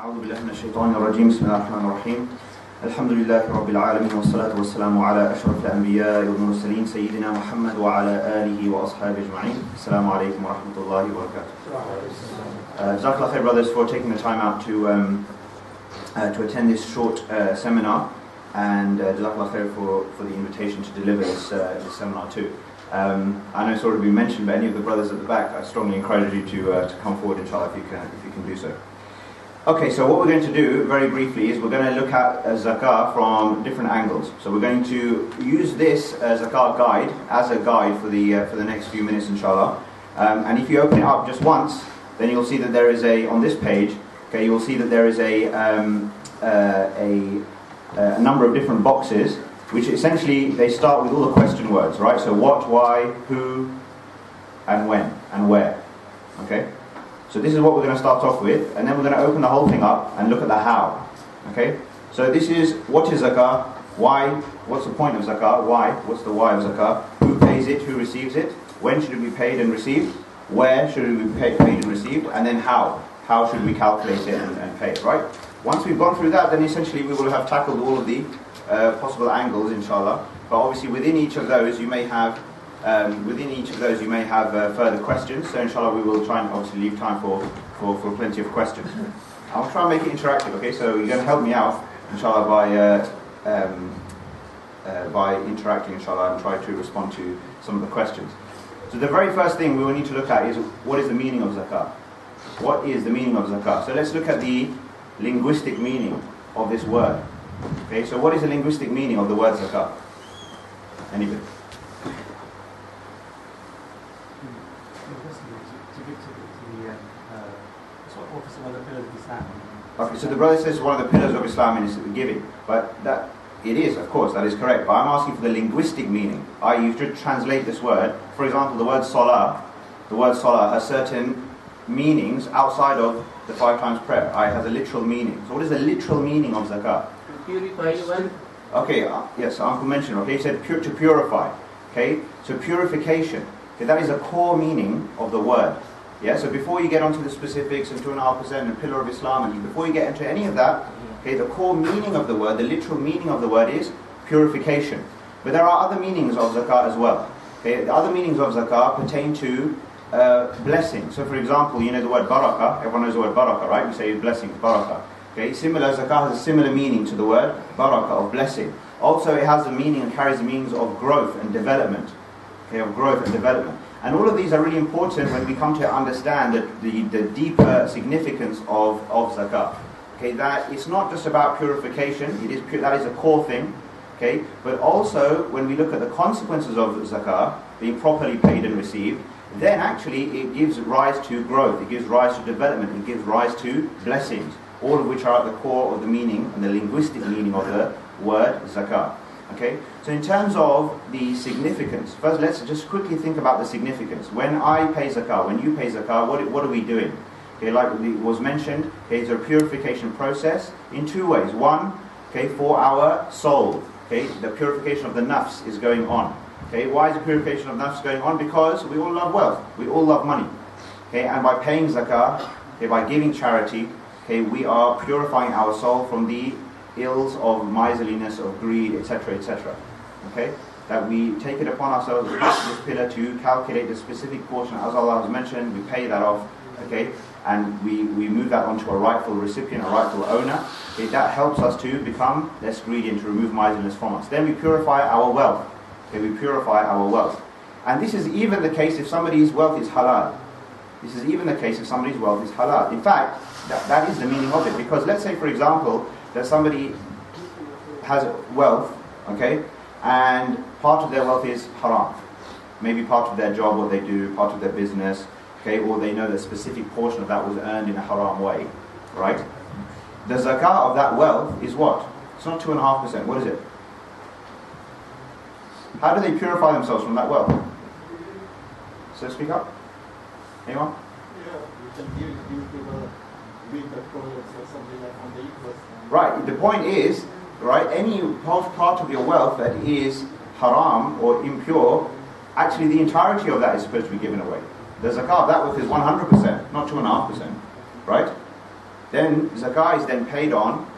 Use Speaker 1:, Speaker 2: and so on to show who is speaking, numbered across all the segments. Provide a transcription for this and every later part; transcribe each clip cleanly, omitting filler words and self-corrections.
Speaker 1: أعوذ بالله من الشيطان الرجيم بسم الله الرحمن الرحيم الحمد لله رب العالمين والصلاة والسلام على أشرف الأنبياء والمرسلين سيدنا محمد وعلى آله وأصحابه أجمعين. Assalamu alaikum wa rahmatullahi wa barakatuh. Jazakallah khair, brothers, for taking the time out to attend this short seminar, and Jazakallah khair for the invitation to deliver this seminar too. I know it's already been mentioned, but any of the brothers at the back, I strongly encourage you to come forward, inshallah, if you can do so. Okay, so what we're going to do, very briefly, is we're going to look at zakah from different angles. So we're going to use this zakah guide as a guide for the next few minutes, inshallah. And if you open it up just once, then you'll see that there is on this page, okay, you'll see that there is a number of different boxes, which essentially, they start with all the question words, right? So what, why, who, and when, and where, okay? So this is what we're going to start off with, and then we're going to open the whole thing up and look at the how, okay? So this is, what is zakah, why, what's the point of zakah, why, what's the why of zakah, who pays it, who receives it, when should it be paid and received, where should it be paid and received, and then how should we calculate it and pay it, right? Once we've gone through that, then essentially we will have tackled all of the possible angles, inshallah. But obviously within each of those you may have further questions. So inshallah we will try and obviously leave time for plenty of questions. I'll try and make it interactive, okay? So you're going to help me out, inshallah, by interacting, inshallah, and try to respond to some of the questions. So the very first thing we will need to look at is, what is the meaning of zakah? What is the meaning of zakah? So let's look at the linguistic meaning of this word. Okay, so what is the linguistic meaning of the word zakah? Anybody? Okay, so the brother says one of the pillars of Islam is giving, but that it is, of course, that is correct. But I'm asking for the linguistic meaning. You should translate this word. For example, the word salah has certain meanings outside of the 5 times prayer. It has a literal meaning. So what is the literal meaning of zakah?
Speaker 2: Purify one.
Speaker 1: Okay, yes, Uncle mentioned. Okay, he said to purify. Okay, so purification. Okay, that is a core meaning of the word. Yeah, so before you get onto the specifics and 2.5% and pillar of Islam, and before you get into any of that, okay, the core meaning of the word, the literal meaning of the word is purification. But there are other meanings of zakah as well. Okay, the other meanings of zakah pertain to blessing. So for example, you know the word barakah, everyone knows the word barakah, right? We say blessings, barakah. Okay, zakah has a similar meaning to the word barakah, of blessing. Also it has the meaning and carries the meanings of growth and development. Okay, of growth and development. And all of these are really important when we come to understand the deeper significance of zakah. Okay, that it's not just about purification, that is a core thing. Okay, but also when we look at the consequences of zakah being properly paid and received, then actually it gives rise to growth, it gives rise to development, it gives rise to blessings, all of which are at the core of the meaning and the linguistic meaning of the word zakah. Okay, so in terms of the significance, first let's just quickly think about the significance. When I pay zakah, when you pay zakah, what are we doing? Okay, like it was mentioned, okay, it's a purification process in 2 ways. One, okay, for our soul. Okay, the purification of the nafs is going on. Okay, why is the purification of nafs going on? Because we all love wealth, we all love money. Okay, and by paying zakah, okay, by giving charity, okay, we are purifying our soul from the ills of miserliness, of greed, etc., etc. Okay, that we take it upon ourselves, this pillar, to calculate the specific portion, as Allah has mentioned, we pay that off, okay, and we move that onto a rightful recipient, a rightful owner. Okay, that helps us to become less greedy and to remove miserliness from us. Then we purify our wealth. Okay, we purify our wealth. And this is even the case if somebody's wealth is halal. This is even the case if somebody's wealth is halal. In fact, that is the meaning of it. Because let's say, for example, that somebody has wealth, okay, and part of their wealth is haram. Maybe part of their job, what they do, part of their business, okay, or they know that a specific portion of that was earned in a haram way, right? The zakah of that wealth is what? It's not 2.5%. What is it? How do they purify themselves from that wealth? So speak up. Anyone?
Speaker 3: Yeah, you can give people with the products or something like on the equals.
Speaker 1: Right, the point is, right, any part of your wealth that is haram or impure, actually the entirety of that is supposed to be given away. The zakah of that wealth is 100%, not 2.5%, right? then zakah is then paid on,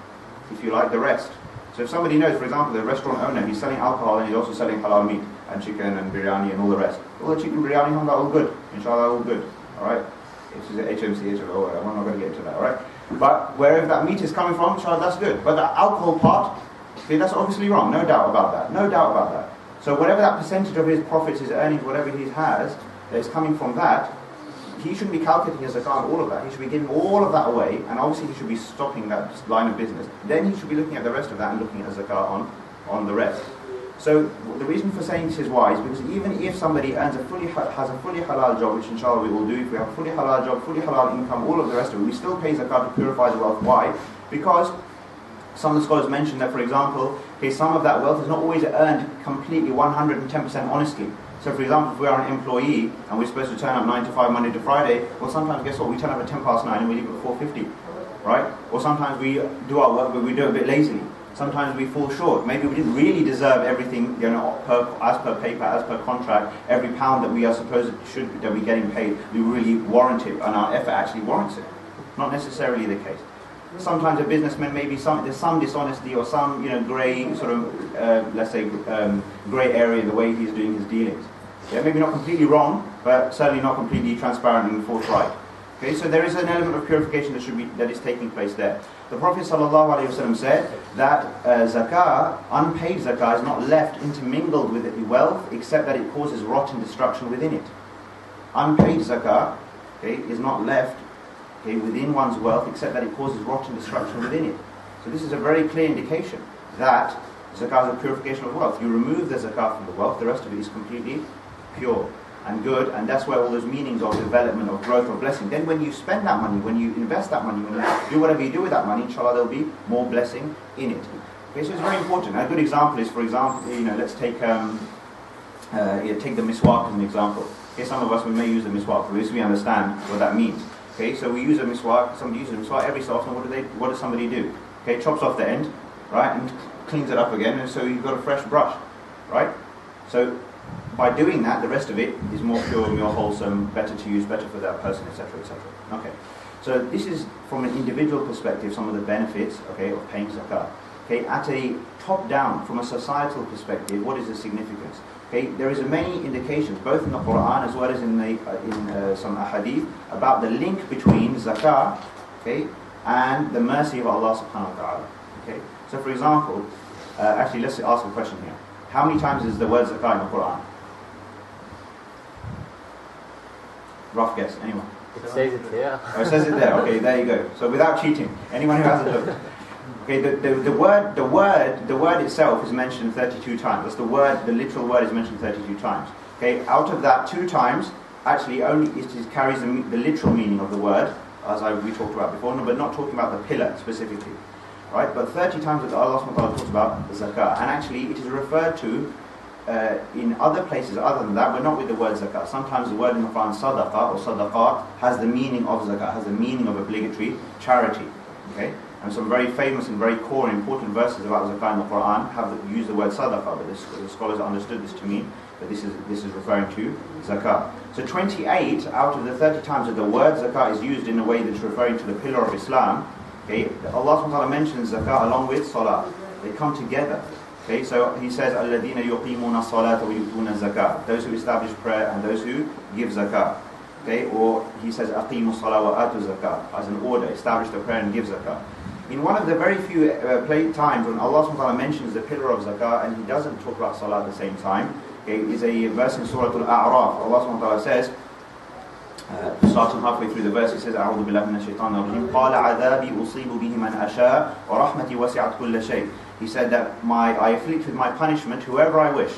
Speaker 1: if you like, the rest. So if somebody knows, for example, the restaurant owner, he's selling alcohol and he's also selling halal meat and chicken and biryani and all the rest. All the chicken, biryani, hamda, all good. Inshallah, all good. Alright? This is HMC, HMO, I'm not going to get into that, alright? But wherever that meat is coming from, inshallah, that's good. But the alcohol part, okay, that's obviously wrong. No doubt about that. No doubt about that. So whatever that percentage of his profits, his earnings, whatever he has, that is coming from that, he shouldn't be calculating his zakah on all of that. He should be giving all of that away, and obviously he should be stopping that line of business. Then he should be looking at the rest of that and looking at zakah on the rest. So the reason for saying this is why is because even if somebody has a fully halal job, which inshallah we will do, if we have a fully halal job, fully halal income, all of the rest of it, we still pay zakah to purify the wealth. Why? Because some of the scholars mention that, for example, okay, some of that wealth is not always earned completely 110% honestly. So for example, if we are an employee and we're supposed to turn up 9 to 5 Monday to Friday, well sometimes guess what, we turn up at 10 past 9 and we leave at 4:50, right? Or sometimes we do our work but we do it a bit lazily. Sometimes we fall short. Maybe we didn't really deserve everything, as per paper, as per contract, every pound that we are supposed that we're getting paid, we really warrant it and our effort actually warrants it. Not necessarily the case. Sometimes a businessman, maybe there's some dishonesty or some grey sort of, let's say, grey area in the way he's doing his dealings. Yeah, maybe not completely wrong, but certainly not completely transparent and forthright. Okay, so there is an element of purification that is taking place there. The Prophet ﷺ said that zakah, unpaid zakah, is not left intermingled with the wealth except that it causes rot and destruction within it. Unpaid zakah, okay, is not left within one's wealth except that it causes rot and destruction within it. So this is a very clear indication that zakah is a purification of wealth. You remove the zakah from the wealth, the rest of it is completely pure and good, and that's where all those meanings of development, of growth, of blessing. Then when you spend that money, when you invest that money, when you do whatever you do with that money, inshallah there'll be more blessing in it. Okay, so it's very important. A good example is, for example, let's take take the miswak as an example. Okay, some of us, we may use the miswak, for this we understand what that means. Okay, so we use a miswak, somebody uses a miswak every so often, what does somebody do? Okay, chops off the end, right, and cleans it up again, and so you've got a fresh brush, right? So by doing that, the rest of it is more pure, more wholesome, better to use, better for that person, etc., etc. Okay, so this is from an individual perspective, some of the benefits, okay, of paying zakah. Okay, at a top-down, from a societal perspective, what is the significance? Okay, there is many indications, both in the Quran as well as in some ahadith, about the link between zakah, okay, and the mercy of Allah subhanahu wa ta'ala. Okay, so for example, actually let's ask a question here. How many times is the word zakah in the Quran? Rough guess, anyone?
Speaker 2: It says it there.
Speaker 1: Oh, it says it there. Okay, there you go. So without cheating, anyone who hasn't looked. Okay, the word itself is mentioned 32 times. That's the word. The literal word is mentioned 32 times. Okay, out of that, 2 times actually only it carries the literal meaning of the word, as we talked about before, but not talking about the pillar specifically. Right, but 30 times that Allah subhanahu wa ta'ala talks about zakah, and actually it is referred to in other places other than that, but not with the word zakah. Sometimes the word in the Quran, sadaqah or sadaqat, has the meaning of zakah, has the meaning of obligatory charity. Okay, and some very famous and very core and important verses about zakah in the Quran have used the word sadaqah, but the scholars understood this to mean that this is referring to zakah. So 28 out of the 30 times that the word zakah is used in a way that's referring to the pillar of Islam, okay, Allah subhanahu wa ta'ala mentions zakah along with salah. They come together. Okay, so he says, الَّذِينَ يُقِيمُونَ الصَّلَاةَ وَيُؤْتُونَ الزَّكَاةَ, those who establish prayer and those who give zakah. Okay, or he says, أَقِيمُوا الصَّلَاةَ وَآتُوا الزَّكَاةَ, as an order, establish the prayer and give zakah. In one of the very few times when Allah subhanahu wa ta'ala mentions the pillar of zakah and he doesn't talk about salah at the same time, okay, is a verse in Surah Al-A'raf. Allah subhanahu wa ta'ala says, starting halfway through the verse, it says, أعوذ بالله من الشيطان الرجيم قال عذابي أصيب به من أشاء ورحمتي وسعت كل شيء. He said that I afflict with my punishment whoever I wish,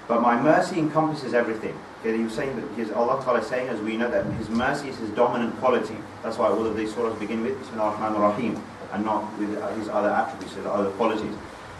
Speaker 1: but my mercy encompasses everything. Okay, he was saying that Allah Ta'ala is saying, as we know, that His mercy is His dominant quality. That's why all of these surahs begin with Bismillah ar-Rahman ar-Rahim and not with His other attributes, His other qualities.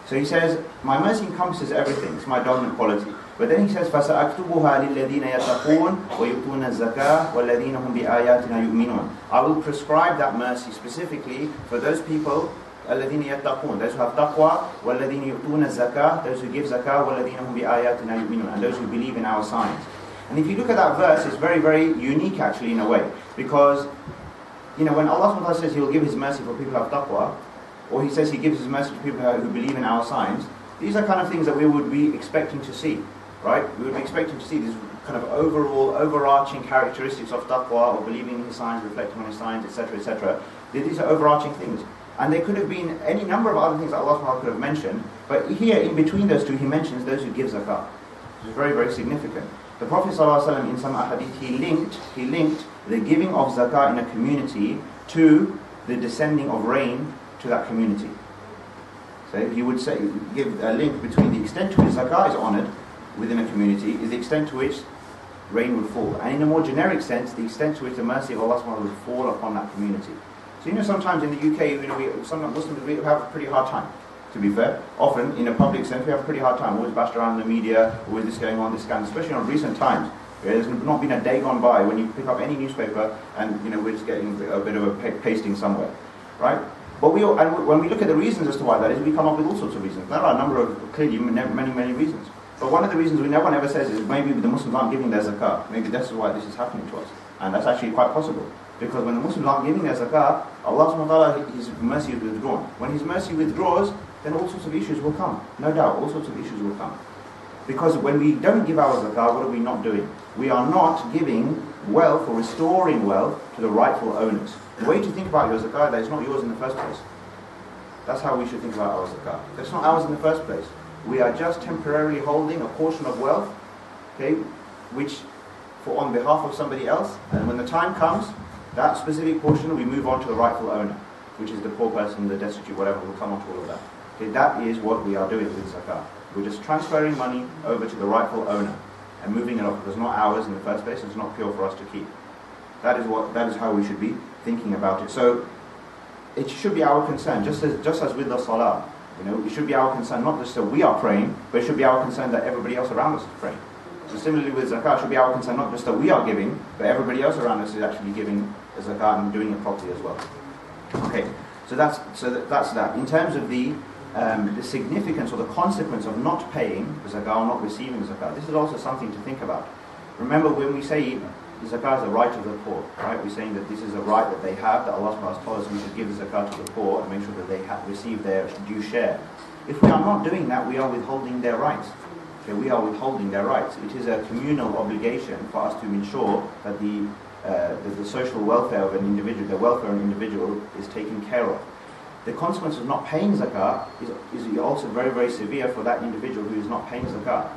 Speaker 1: So he says, my mercy encompasses everything. It's my dominant quality. But then he says, فَسَأَكْتُبُهَا لِلَّذِينَ يَتَّقُونَ وَيُؤْتُونَ الزَّكَاةَ وَالَّذِينَ هُمْ بِآيَاتِنَا يُؤْمِنُونَ. I will prescribe that mercy specifically for those people, الَّذِينَ يَتَّقُونَ, those who have taqwa, وَالَّذِينَ يُؤْتُونَ الزَّكَاةَ, those who give zakah, وَالَّذِينَ هُمْ بِآيَاتِنَا يُؤْمِنُونَ, and those who believe in our signs. And if you look at that verse, it's very, very unique actually in a way, because you know, when Allah subhanahu wa ta'ala says He will give His mercy for people who have taqwa, or He says He gives His mercy to people who believe in our signs, these are kind of things that we would be expecting to see, right? We would be expecting to see these kind of overall, overarching characteristics of taqwa, or believing in His signs, reflecting on His signs, etc., etc. These are overarching things. And there could have been any number of other things that Allah subhanahu wa ta'ala could have mentioned, but here, in between those two, He mentions those who give zakat, which is very, very significant. The Prophet ﷺ, in some ahadith, he linked the giving of zakah in a community to the descending of rain to that community. So he would say, give a link between the extent to which zakah is honoured within a community is the extent to which rain would fall. And in a more generic sense, the extent to which the mercy of Allah subhanahu wa ta'ala would fall upon that community. So you know, sometimes in the UK, you know, some Muslims, we have a pretty hard time, to be fair. Often, in a public sense, we have a pretty hard time. Always bashed around in the media, always this going on, this scandal, especially on recent times. There's not been a day gone by when you pick up any newspaper and, you know, we're just getting a bit of a pasting somewhere, right? But when we look at the reasons as to why that is, we come up with all sorts of reasons. There are a number of, clearly, many reasons. But one of the reasons no one ever says is maybe the Muslims aren't giving their zakah. Maybe that's why this is happening to us. And that's actually quite possible. Because when the Muslims aren't giving their zakah, Allah subhanahu wa ta'ala, His mercy is withdrawn. When His mercy withdraws, then all sorts of issues will come. No doubt, all sorts of issues will come. Because when we don't give our zakah, what are we not doing? We are not giving wealth or restoring wealth to the rightful owners. The way to think about your zakah, that it's not yours in the first place. That's how we should think about our zakah. It's not ours in the first place. We are just temporarily holding a portion of wealth, okay, which on behalf of somebody else, and when the time comes, that specific portion, we move on to the rightful owner, which is the poor person, the destitute, whatever. We'll come on to all of that. Okay, that is what we are doing with zakah. We're just transferring money over to the rightful owner and moving it off, because it's not ours in the first place, it's not pure for us to keep. That is how we should be thinking about it. So it should be our concern, just as with the salah. You know, it should be our concern not just that we are praying, but it should be our concern that everybody else around us is praying. So similarly with zakah, it should be our concern not just that we are giving, but everybody else around us is actually giving zakah and doing it properly as well. Okay, so that's that. In terms of the significance or the consequence of not paying zakah or not receiving zakah, this is also something to think about. Remember, when we say zakah is a right of the poor, right? We're saying that this is a right that they have, that Allah subhanahu wa ta'ala has told us we should give the zakah to the poor and make sure that they receive their due share. If we are not doing that, we are withholding their rights. Okay, we are withholding their rights. It is a communal obligation for us to ensure that the social welfare of an individual, the welfare of an individual is taken care of. The consequence of not paying zakah is also very, very severe for that individual who is not paying zakah.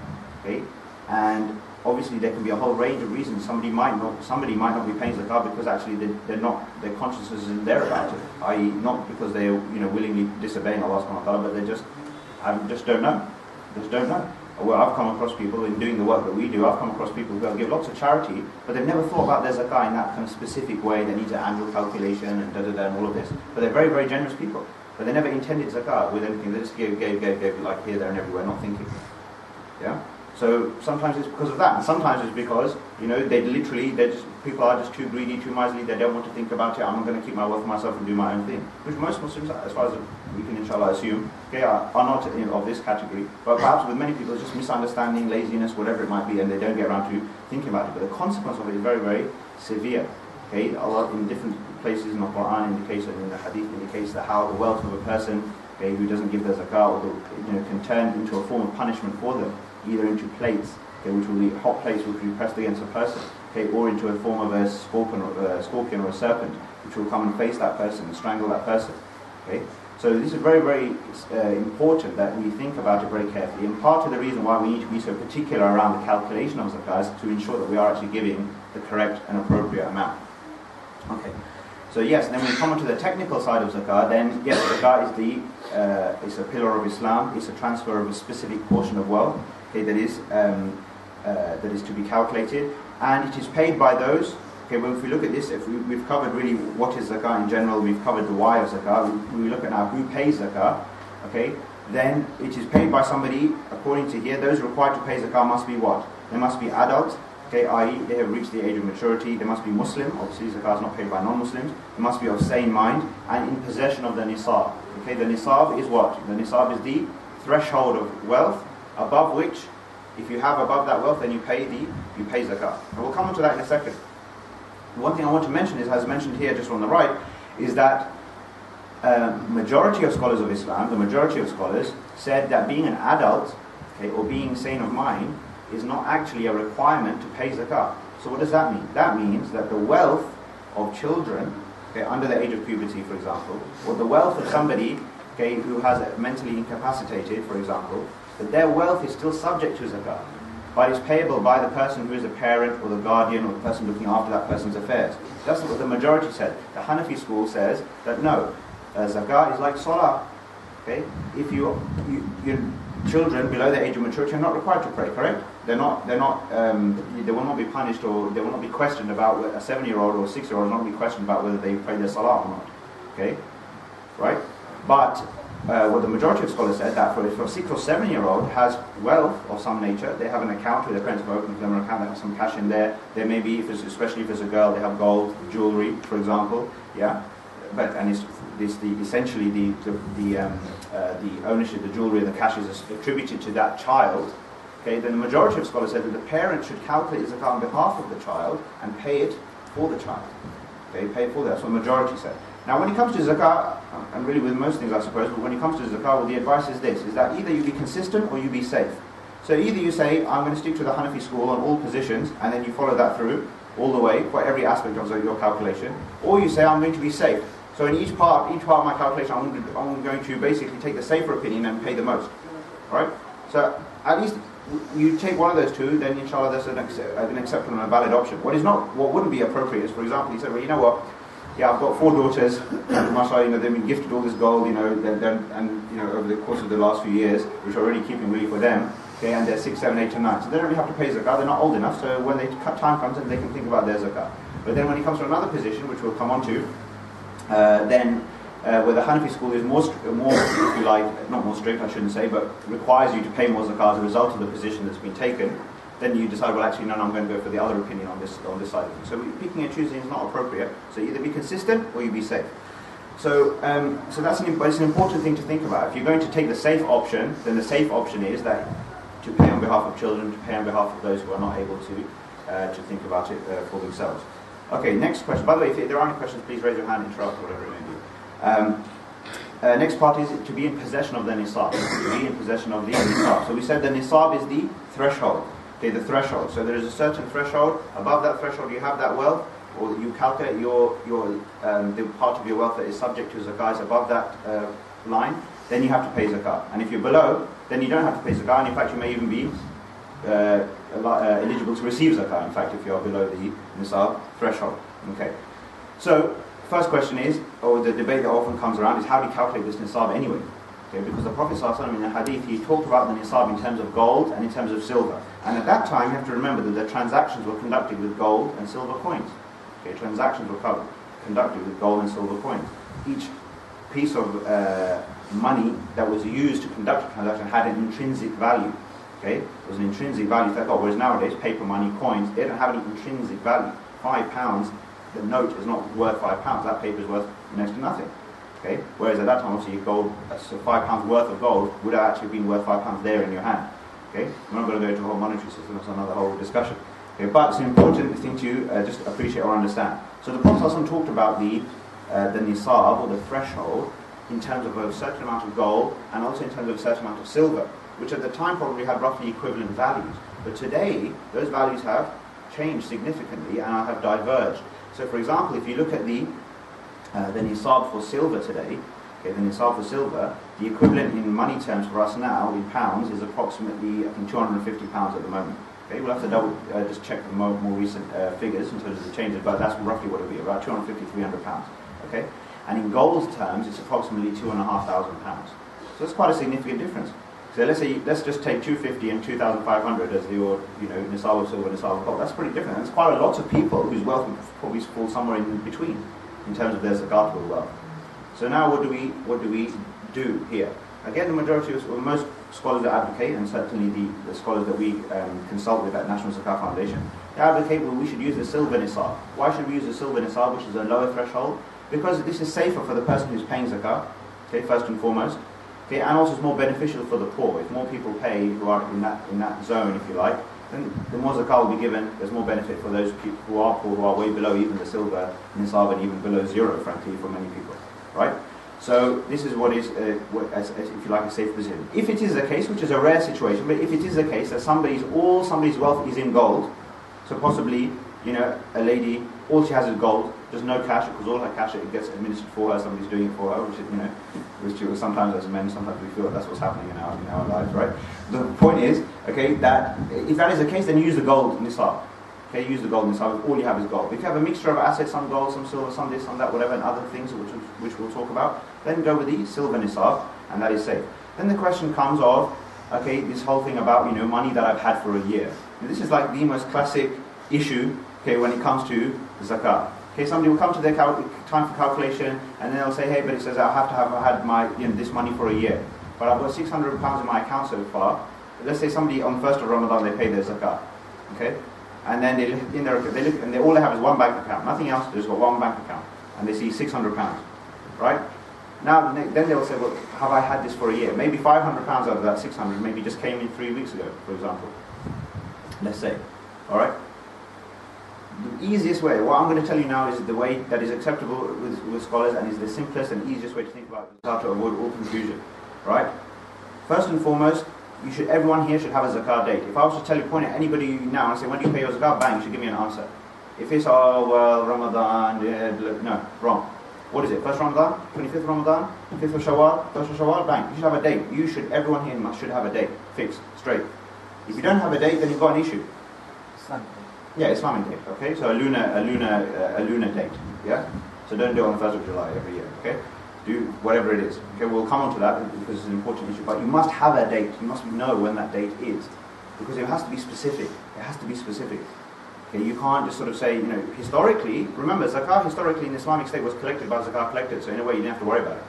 Speaker 1: Okay, and obviously there can be a whole range of reasons. Somebody might not be paying zakah because actually their conscience isn't there about it. I.e., not because they are willingly disobeying Allah subhanahu wa ta'ala, but they just don't know. Just don't know. Well, I've come across people in doing the work that we do. I've come across people who give lots of charity, but they've never thought about their zakah in that kind of specific way. They need an annual calculation and and all of this. But they're very, very generous people. But they never intended zakah with anything. They just gave like here, there, and everywhere, not thinking. Yeah. So sometimes it's because of that, and sometimes it's because people are just too greedy, too miserly. They don't want to think about it. I'm going to keep my wealth for myself and do my own thing. Which most Muslims, as far as we can inshallah assume, are not of this category. But perhaps with many people, it's just misunderstanding, laziness, whatever it might be, and they don't get around to thinking about it. But the consequence of it is very, very severe. Okay, Allah in different places in the Quran indicates, and in the Hadith indicates that how the wealth of a person, who doesn't give their zakah, can turn into a form of punishment for them. Either into plates, which will be hot plates which will be pressed against a person, or into a form of a scorpion or a serpent, which will come and face that person and strangle that person. Okay, so this is very, very important that we think about it very carefully. And part of the reason why we need to be so particular around the calculation of zakah is to ensure that we are actually giving the correct and appropriate amount. Okay, so yes, then when we come on to the technical side of zakah, then yes, zakah is it's a pillar of Islam. It's a transfer of a specific portion of wealth. That is to be calculated, and it is paid by those. Okay, well, if we look at this, if we've covered really what is zakah in general, we've covered the why of zakah. We look at now who pays zakah. Okay, then it is paid by somebody. According to here, those required to pay zakah must be what? They must be adults. Okay, i.e., they have reached the age of maturity. They must be Muslim. Obviously, zakah is not paid by non-Muslims. They must be of sane mind and in possession of the nisab. Okay, the nisab is what? The nisab is the threshold of wealth, above which, if you have above that wealth, then you pay zakah. And we'll come on to that in a second. one thing I want to mention is, as mentioned here just on the right, is that majority of scholars of Islam, the majority of scholars, said that being an adult, okay, or being sane of mind, is not actually a requirement to pay zakat. So what does that mean? That means that the wealth of children, okay, under the age of puberty, for example, or the wealth of somebody, okay, who has mentally incapacitated, for example, that their wealth is still subject to zakat, but is payable by the person who is a parent or the guardian or the person looking after that person's affairs. That's what the majority said. The Hanafi school says that no, zakat is like salah. Okay, if your children below the age of maturity are not required to pray, correct? They will not be punished, or they will not be questioned about a 7-year-old or a 6-year-old will not be questioned about whether they pray their salah or not. Okay, right? But what the majority of scholars said, that for a 6 or 7-year-old has wealth of some nature, they have an account where their parents have opened them an account, they have some cash in there. There may be, especially if it's a girl, they have gold, jewelry, for example. Yeah, essentially the ownership, the jewelry, and the cash is attributed to that child. Okay, then the majority of scholars said that the parent should calculate zakat on behalf of the child and pay it for the child. Okay, pay it for that. That's what the majority said. Now, when it comes to zakat, and really with most things, I suppose, but when it comes to zakat, well, the advice is this: is that either you be consistent or you be safe. So either you say, I'm going to stick to the Hanafi school on all positions, and then you follow that through all the way for every aspect of your calculation, or you say, I'm going to be safe. So in each part of my calculation, I'm going to basically take the safer opinion and pay the most. Right? So at least you take one of those two, then inshallah that's an acceptable and a valid option. What wouldn't be appropriate is, for example, you say, well, you know what? Yeah, I've got 4 daughters, and mashallah, they've been gifted all this gold, and over the course of the last few years, which are already keeping really for them. Okay, and they're 6, 7, 8, and 9. So they don't really have to pay zakat. They're not old enough. So when time comes, then they can think about their zakat. But then when it comes to another position, which we'll come on to, then where the Hanafi school is more, if you like, not more strict, I shouldn't say, but requires you to pay more zakat as a result of the position that's been taken, then you decide, well, actually, no, I'm going to go for the other opinion on this side of things. So picking and choosing is not appropriate. So either be consistent or you be safe. So that's it's an important thing to think about. If you're going to take the safe option, then the safe option is that to pay on behalf of children, to pay on behalf of those who are not able to think about it for themselves. Okay, next question. By the way, if there are any questions, please raise your hand, interrupt, whatever it may be. Next part is to be in possession of the nisab. To be in possession of the nisab. So we said the nisab is the threshold. Okay, the threshold. So there is a certain threshold. Above that threshold, you have that wealth, or you calculate the part of your wealth that is subject to zakat is above that line. Then you have to pay zakat. And if you're below, then you don't have to pay zakat. And in fact, you may even be eligible to receive zakat. In fact, if you are below the nisab threshold. Okay. So first question is, or the debate that often comes around is, how do you calculate this nisab anyway? Okay, because the Prophet ﷺ in the hadith, he talked about the nisab in terms of gold and in terms of silver. And at that time, you have to remember that the transactions were conducted with gold and silver coins. Okay, transactions were conducted with gold and silver coins. Each piece of money that was used to conduct a transaction had an intrinsic value. Okay, it was an intrinsic value to that gold. Whereas nowadays, paper money, coins, they don't have any intrinsic value. £5, the note is not worth £5. That paper is worth next to nothing. Okay? Whereas at that time, obviously, gold, so £5 worth of gold would have actually been worth £5 there in your hand. Okay? We're not going to go into a whole monetary system, that's another whole discussion. Okay? But it's an important thing to just appreciate or understand. So the Prophet ﷺ talked about the nisab, or the threshold, in terms of a certain amount of gold and also in terms of a certain amount of silver, which at the time probably had roughly equivalent values. But today, those values have changed significantly and have diverged. So for example, if you look at the nisab for silver today, okay, the nisab for silver, the equivalent in money terms for us now, in pounds, is approximately, I think, £250 at the moment. Okay, we'll have to just check the more recent figures in terms of the changes, but that's roughly what it'll be, about £250, £300. Okay, and in gold terms, it's approximately £2,500. So that's quite a significant difference. So let's just take 250 and 2,500 as your, nisab of silver, nisab of gold. That's pretty different. There's quite a lot of people whose wealth would probably fall somewhere in between in terms of their zakatable wealth. So now what do we do here? Again, the majority of most scholars that advocate, and certainly the scholars that we consult with at National Zakat Foundation, they advocate we should use the silver nisab. Why should we use the silver nisab, which is a lower threshold? Because this is safer for the person who's paying zakat, okay, first and foremost. Okay, and also it's more beneficial for the poor. If more people pay who are in that zone, if you like, then the more zakah will be given. There's more benefit for those people who are poor, who are way below even the silver nisab and even below zero, frankly, for many people, right? So this is what is, as if you like, a safe position. If it is the case, which is a rare situation, but if it is the case that somebody's wealth is in gold, so possibly, you know, a lady, all she has is gold, there's no cash, because all her cash it gets administered for her, somebody's doing it for her, which is, you know, which sometimes as men, sometimes we feel that that's what's happening in our lives, right? The point is, okay, that if that is the case, then use the gold nisab. Okay, use the gold nisab. All you have is gold. If you have a mixture of assets, some gold, some silver, some this, some that, whatever, and other things which we'll talk about, then go with the silver nisab, and that is safe. Then the question comes of, okay, this whole thing about, you know, money that I've had for a year. And this is like the most classic issue, okay, when it comes to zakat. Okay, somebody will come to their time for calculation, and then they'll say, hey, but it says I have to have had my, you know, this money for a year, but I've got £600 in my account so far. Let's say somebody on the 1st of Ramadan they pay their zakat, okay, and then they look and all they have is one bank account, nothing else. They've just got one bank account, and they see £600, right? Now then they will say, well, have I had this for a year? Maybe £500 out of that 600 maybe just came in 3 weeks ago, for example. Let's say, all right. The easiest way, what I'm going to tell you now is the way that is acceptable with scholars and is the simplest and easiest way to think about it, to avoid all confusion, right? First and foremost, everyone here should have a zakat date. If I was to tell you, point at anybody now and say, when do you pay your zakat? Bang, you should give me an answer. If it's, oh, well, Ramadan, no, wrong. What is it? First Ramadan? 25th Ramadan? 5th of Shawwal? 1st of Shawwal? Bang, you should have a date. Everyone here should have a date, fixed, straight. If you don't have a date, then you've got an issue. Yeah, Islamic date, okay? So a lunar date, yeah? So don't do it on the 1st of July every year, okay? Do whatever it is. Okay, we'll come on to that because it's an important issue. But you must have a date. You must know when that date is. Because it has to be specific. It has to be specific. Okay, you can't just sort of say, you know, historically, remember, zakat historically in the Islamic State was collected by zakat collectors, so in a way you didn't have to worry about it.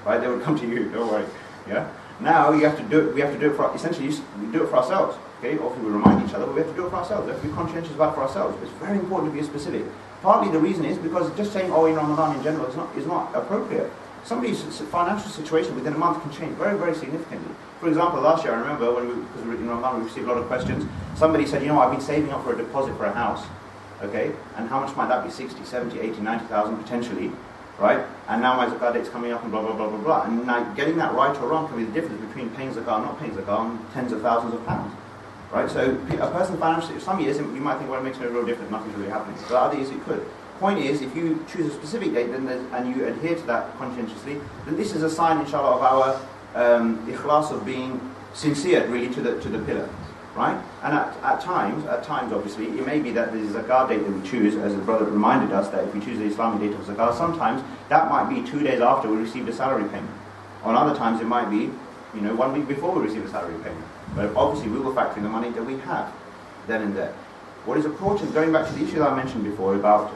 Speaker 1: Right? They would come to you, don't worry. Yeah? Now you have to do it, we have to do it for, essentially we do it for ourselves. Okay, often we remind each other, but we have to do it for ourselves. We have to be conscientious about it for ourselves. It's very important to be specific. Partly the reason is because just saying, oh, in Ramadan in general is not appropriate. Somebody's financial situation within a month can change very, very significantly. For example, last year I remember because in Ramadan we received a lot of questions. Somebody said, you know, I've been saving up for a deposit for a house. Okay, and how much might that be? 60, 70, 80, 90,000 potentially, right? And now my zakat date's coming up and blah, blah, blah, blah, blah. And now getting that right or wrong can be the difference between paying zakat and not paying zakat on tens of thousands of pounds. Right, so a person financially, some years you might think, well, it makes no real difference, nothing's really happening. But other years it could. Point is, if you choose a specific date and you adhere to that conscientiously, then this is a sign, inshallah, of our ikhlas, of being sincere, really, to the pillar. Right? And at times, obviously, it may be that the zakat date that we choose, as the brother reminded us, that if we choose the Islamic date of zakat, sometimes that might be 2 days after we received a salary payment. On other times, it might be, you know, 1 week before we receive a salary payment. But obviously we will factor in the money that we have then and there. What is important, going back to the issue that I mentioned before about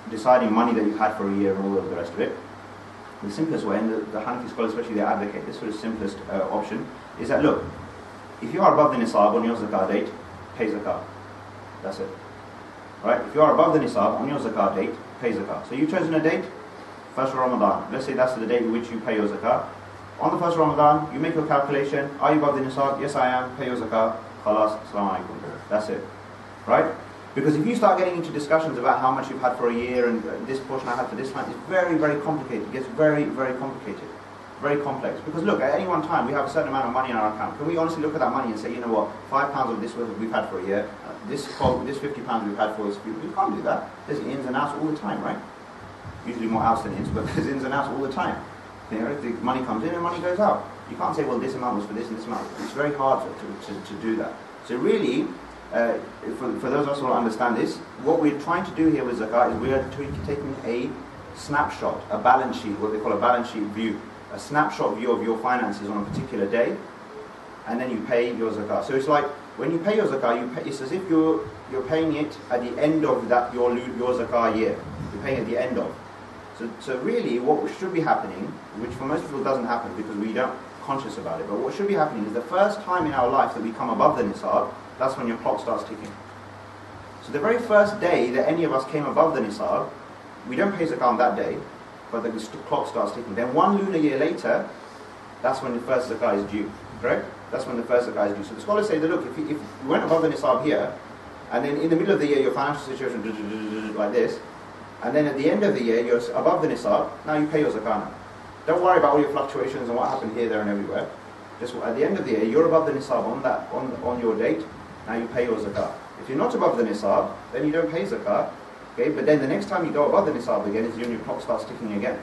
Speaker 1: deciding money that you had for a year and all of the rest of it, the simplest way, and the Hanafi scholars especially, they advocate this sort of simplest option, is that, look, if you are above the nisab on your zakat date, pay zakat. That's it. Right? If you are above the nisab on your zakat date, pay zakat. So you've chosen a date, 1st of Ramadan. Let's say that's the date in which you pay your zakat. On the 1st of Ramadan, you make your calculation. Are you above the nisab? Yes, I am. Pay your zakat. Khalas. Assalamu alaikum. That's it. Right? Because if you start getting into discussions about how much you've had for a year and this portion I had for this month, it's very, very complicated. It gets very, very complicated. Very complex. Because look, at any one time, we have a certain amount of money in our account. Can we honestly look at that money and say, you know what, £5 of this we've had for a year, this £50 we've had for us? We can't do that. There's ins and outs all the time, right? Usually more outs than ins, but there's ins and outs all the time. You know, the money comes in and money goes out. You can't say, well, this amount was for this and this amount. It's very hard to do that. So really, for those of us who will understand this, what we're trying to do here with zakat is we are taking a snapshot, a balance sheet, what they call a balance sheet view, a snapshot view of your finances on a particular day, and then you pay your zakat. So it's like when you pay your zakat, it's as if you're paying it at the end of that your zakat year. You're paying at the end of. So really, what should be happening, which for most people doesn't happen because we don't conscious about it, but what should be happening is the first time in our life that we come above the nisab, that's when your clock starts ticking. So the very first day that any of us came above the nisab, we don't pay zakat on that day, but the clock starts ticking. Then 1 lunar year later, that's when the first zakat is due. correct? That's when the first zakat is due. So the scholars say that look, if you went above the nisab here, and then in the middle of the year your financial situation like this, and then at the end of the year you're above the nisab, now you pay your zakat now. Don't worry about all your fluctuations and what happened here, there and everywhere. Just at the end of the year, you're above the nisab on your date, now you pay your zakat. If you're not above the nisab, then you don't pay zakat. Okay, but then the next time you go above the nisab again is when your clock starts ticking again.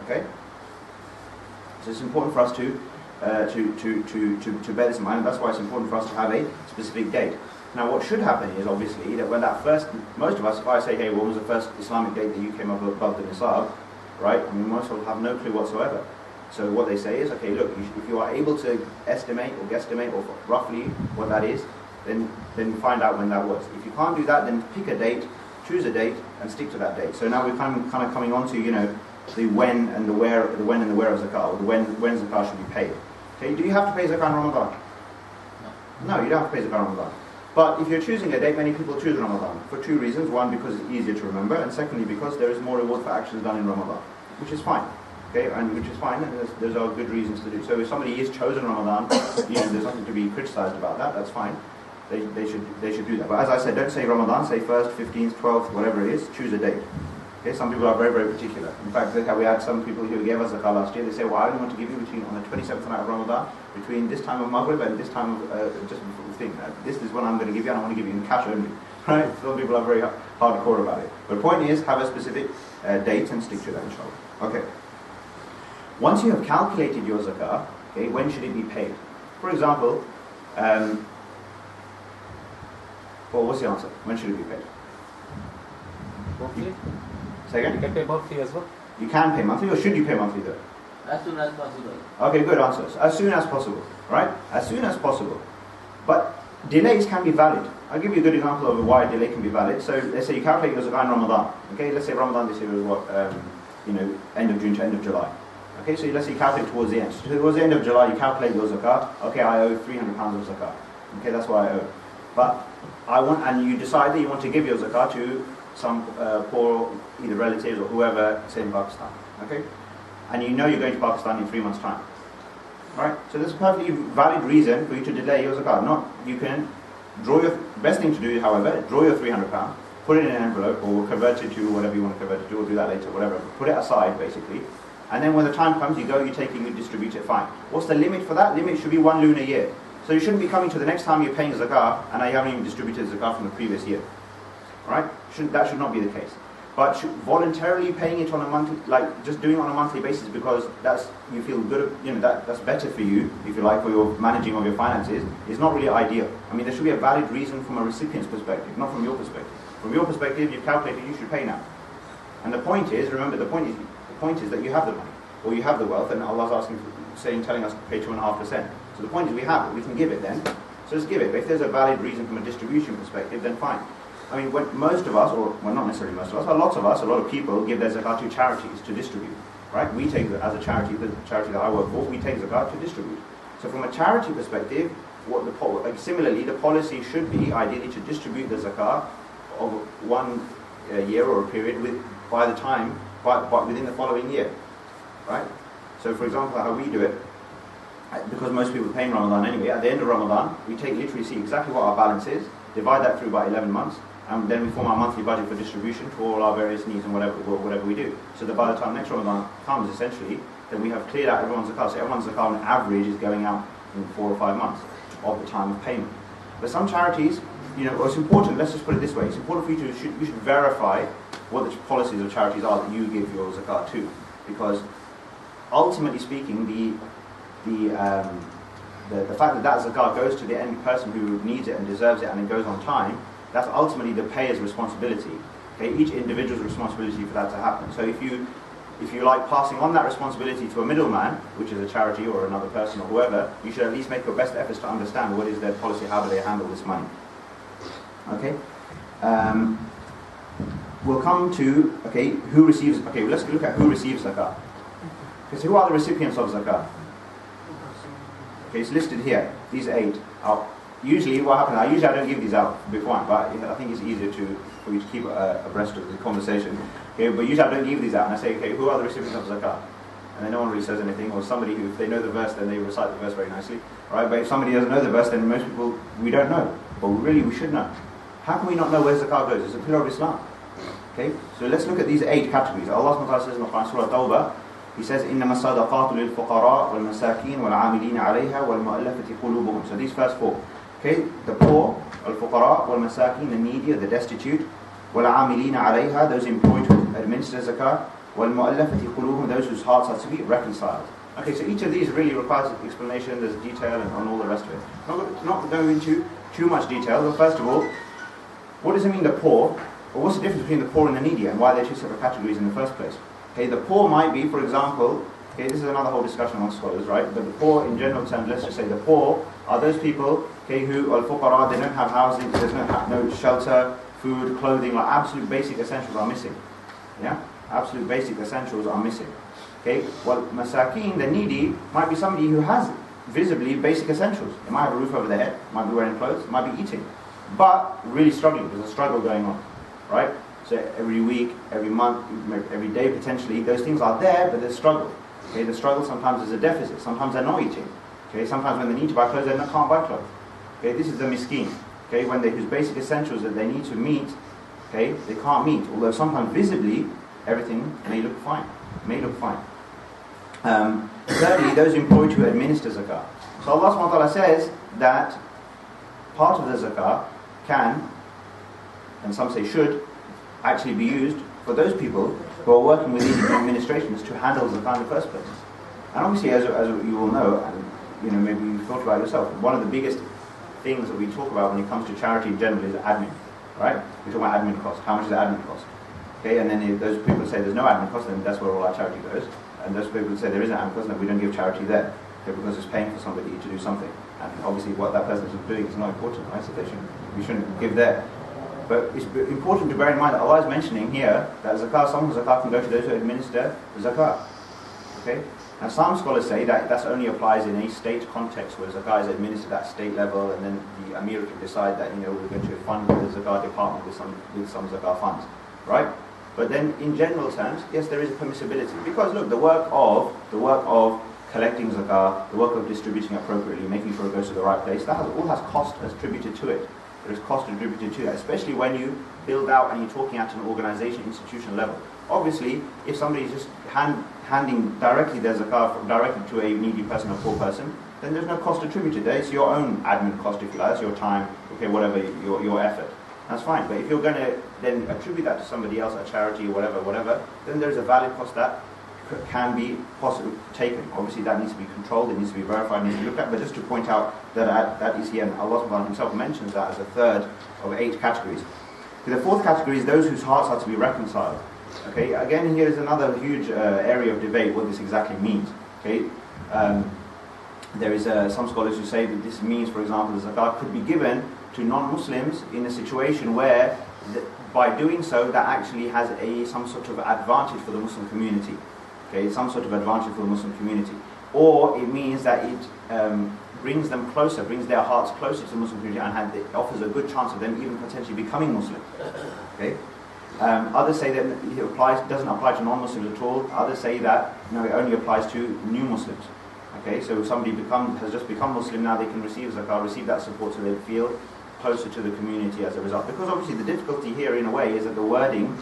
Speaker 1: Okay? So it's important for us to bear this in mind, and that's why it's important for us to have a specific date. Now what should happen is obviously that when that first, most of us, if I say, hey, when was the first Islamic date that you came up above the nisab, right? I mean, most people have no clue whatsoever. So what they say is, okay, look, if you are able to estimate or guesstimate or roughly what that is, then find out when that was. If you can't do that, then pick a date, choose a date, and stick to that date. So now we're kind of coming on to, you know, the when and the where, of zakat, or the when zakat should be paid. Okay, do you have to pay zakat in Ramadan? No, you don't have to pay zakat in Ramadan. But if you're choosing a date, many people choose Ramadan for two reasons. One, because it's easier to remember, and secondly, because there is more reward for actions done in Ramadan, which is fine. Okay, and which is fine, and those are good reasons to do. So if somebody is chosen Ramadan, you know, there's nothing to be criticised about that. That's fine. They should do that. But as I said, don't say Ramadan. Say 1st, 15th, 12th, whatever it is. Choose a date. Okay, some people are very, very particular. In fact, look how we had some people who gave us zakat last year. They say, well, I only want to give you on the 27th night of Ramadan, between this time of Maghrib and this time of just before the thing. This is what I'm going to give you, and I want to give you in cash only. Right? Some people are very hardcore about it. But the point is, have a specific date and stick to that, inshallah. Okay. Once you have calculated your zakah, okay, when should it be paid? For example, well, what's the answer? When should it be paid?
Speaker 2: Monthly?
Speaker 1: Say again?
Speaker 2: You can pay monthly as well?
Speaker 1: You can pay monthly, or should you pay monthly though?
Speaker 4: As soon as possible.
Speaker 1: Okay, good answers. As soon as possible, right? As soon as possible. But delays can be valid. I'll give you a good example of why a delay can be valid. So let's say you calculate your zakah in Ramadan. Okay, let's say Ramadan this year was what, end of June to end of July. Okay, so let's say you calculate towards the end. So towards the end of July, you calculate your zakat. Okay, I owe £300 of zakat. Okay, that's what I owe. But and you decide that you want to give your zakat to some poor either relatives or whoever, say in Pakistan. Okay, and you know you're going to Pakistan in 3 months' time. Right? So there's a perfectly valid reason for you to delay your zakat. You can draw your best thing to do, however, draw your £300, put it in an envelope or convert it to whatever you want to convert it to, or do that later, whatever. Put it aside basically. And then when the time comes, you go, you take it, you distribute it, fine. What's the limit for that? Limit should be 1 lunar year. So you shouldn't be coming to the next time you're paying zakah and you haven't even distributed zakah from the previous year. Right? That should not be the case. But voluntarily paying it on a monthly, like just doing it on a monthly basis because you feel good, that's better for you, if you like, for your managing of your finances, is not really ideal. I mean, there should be a valid reason from a recipient's perspective, not from your perspective. From your perspective, you've calculated, you should pay now. And the point is, remember, the point is that you have the money, or you have the wealth, and Allah's telling us to pay 2.5%. So the point is we have it, we can give it then. So let's give it. But if there's a valid reason from a distribution perspective, then fine. I mean, when most of us, or well, not necessarily most of us, but a lot of people give their zakat to charities to distribute. Right? We take it as a charity, the charity that I work for, we take zakat to distribute. So from a charity perspective, similarly, the policy should be ideally to distribute the zakat of 1 year or a period within the following year. Right? So for example, how we do it, because most people pay in Ramadan anyway, at the end of Ramadan, we literally see exactly what our balance is, divide that through by 11 months, and then we form our monthly budget for distribution for all our various needs and whatever we do. So that by the time next Ramadan comes, essentially, then we have cleared out everyone's zakat. So everyone's zakat on average is going out in 4 or 5 months of the time of payment. But some charities, it's important, let's just put it this way, it's important for you you should verify what the policies of charities are that you give your zakat to. Because ultimately speaking, the fact that zakat goes to the end person who needs it and deserves it and it goes on time, that's ultimately the payer's responsibility. Okay, each individual's responsibility for that to happen. So if you like passing on that responsibility to a middleman, which is a charity or another person or whoever, you should at least make your best efforts to understand what is their policy, how do they handle this money. Okay? We'll come to, who receives, let's look at who receives zakat. Okay, so who are the recipients of zakat? Okay, it's listed here. These 8 are usually what happens. I don't give these out beforehand, but I think it's easier for you to keep abreast of the conversation. Okay, but usually I don't give these out, and I say, okay, who are the recipients of zakat? and then no one really says anything, or somebody who, if they know the verse, then they recite the verse very nicely, right? But if somebody doesn't know the verse, then most people, we don't know, but we should know. How can we not know where zakat goes? It's a pillar of Islam. Okay, so let's look at these 8 categories. Allah subhanahu wa ta'ala says in the Quran, Surah Tawbah, He says, إِنَّمَا الصَّدَقَاتُ لِلْفُقَرَاءِ وَالْمَسَاكِينِ وَالْعَامِلِينَ عَلَيْهَا وَالْمُؤَلَّفَةِ قُلُوبُهُم. So these first 4. Okay, the poor, al-fuqara, wal-masakin, the needy, the destitute, wal-amilina alayha, those employed to administer zakat, wal-mu'allafati qulubuhum, those whose hearts are to be reconciled. Okay, so each of these really requires explanation, there's detail and all the rest of it. Not going into too much detail, but first of all, what does it mean the poor? Or what's the difference between the poor and the needy, and why they're 2 separate categories in the first place? Okay, the poor might be, for example, okay, this is another whole discussion among scholars, right? But the poor, in general terms, let's just say the poor are those people, okay, who al-fuqara, they don't have housing, there's no shelter, food, clothing, like absolute basic essentials are missing. Yeah, absolute basic essentials are missing. Okay, well, masakin, the needy, might be somebody who has visibly basic essentials. They might have a roof over their head, might be wearing clothes, might be eating, but really struggling. There's a struggle going on, right? So every week, every month, every day potentially, those things are there, but there's struggle. Okay, the struggle sometimes is a deficit. Sometimes they're not eating. Okay, sometimes when they need to buy clothes, they can't buy clothes. Okay, this is the miskin. Okay, when whose basic essentials that they need to meet, okay, they can't meet. Although sometimes visibly, everything may look fine. Thirdly, those employed to administer zakah. So Allah subhanahu wa ta'ala says that part of the zakah can, and some say should, actually be used for those people who are working within the administrations to handle zakah in the first place. And obviously, as you all know, and maybe you've thought about it yourself, one of the biggest things that we talk about when it comes to charity in general is admin, right? We talk about admin cost. How much does admin cost? Okay, and then if those people say there's no admin cost, then that's where all our charity goes. And those people say there is an admin cost, then we don't give charity there, okay, because it's paying for somebody to do something. And obviously, what that person is doing is not important, right? So we shouldn't give there. But it's important to bear in mind that Allah is mentioning here that zakah, some zakah can go to those who administer zakah. Okay? Now some scholars say that only applies in a state context where zakah is administered at state level, and then the Amir can decide that we're going to fund the zakah department with some zakah funds. Right? But then in general terms, yes, there is a permissibility. Because look, the work of collecting zakah, the work of distributing appropriately, making sure it goes to the right place, that all has cost attributed to it. There is cost attributed to that, especially when you build out and you're talking at an organization, institution level. Obviously, if somebody is just handing directly their zakah directly to a needy person or poor person, then there's no cost attributed there. It's your own admin cost, if you like. That's your time, okay, whatever, your effort. That's fine. But if you're going to then attribute that to somebody else, a charity, or whatever, then there's a valid cost that can be possibly taken. Obviously, that needs to be controlled, it needs to be verified, it needs to be looked at. But just to point out that is here, and Allah subhanahu wa ta'ala himself mentions that as a third of 8 categories. The fourth category is those whose hearts are to be reconciled. Okay, again, here is another huge area of debate what this exactly means. Okay, there is some scholars who say that this means, for example, the zakat could be given to non-Muslims in a situation where, by doing so, that actually has some sort of advantage for the Muslim community. Okay, some sort of advantage for the Muslim community. Or it means that it brings them closer, brings their hearts closer to the Muslim community, and it offers a good chance of them even potentially becoming Muslim. Okay. Others say that it doesn't apply to non-Muslims at all. Others say that it only applies to new Muslims. Okay, so if somebody has just become Muslim, now they can receive zakah, receive that support, so they feel closer to the community as a result. Because obviously the difficulty here, in a way, is that the wording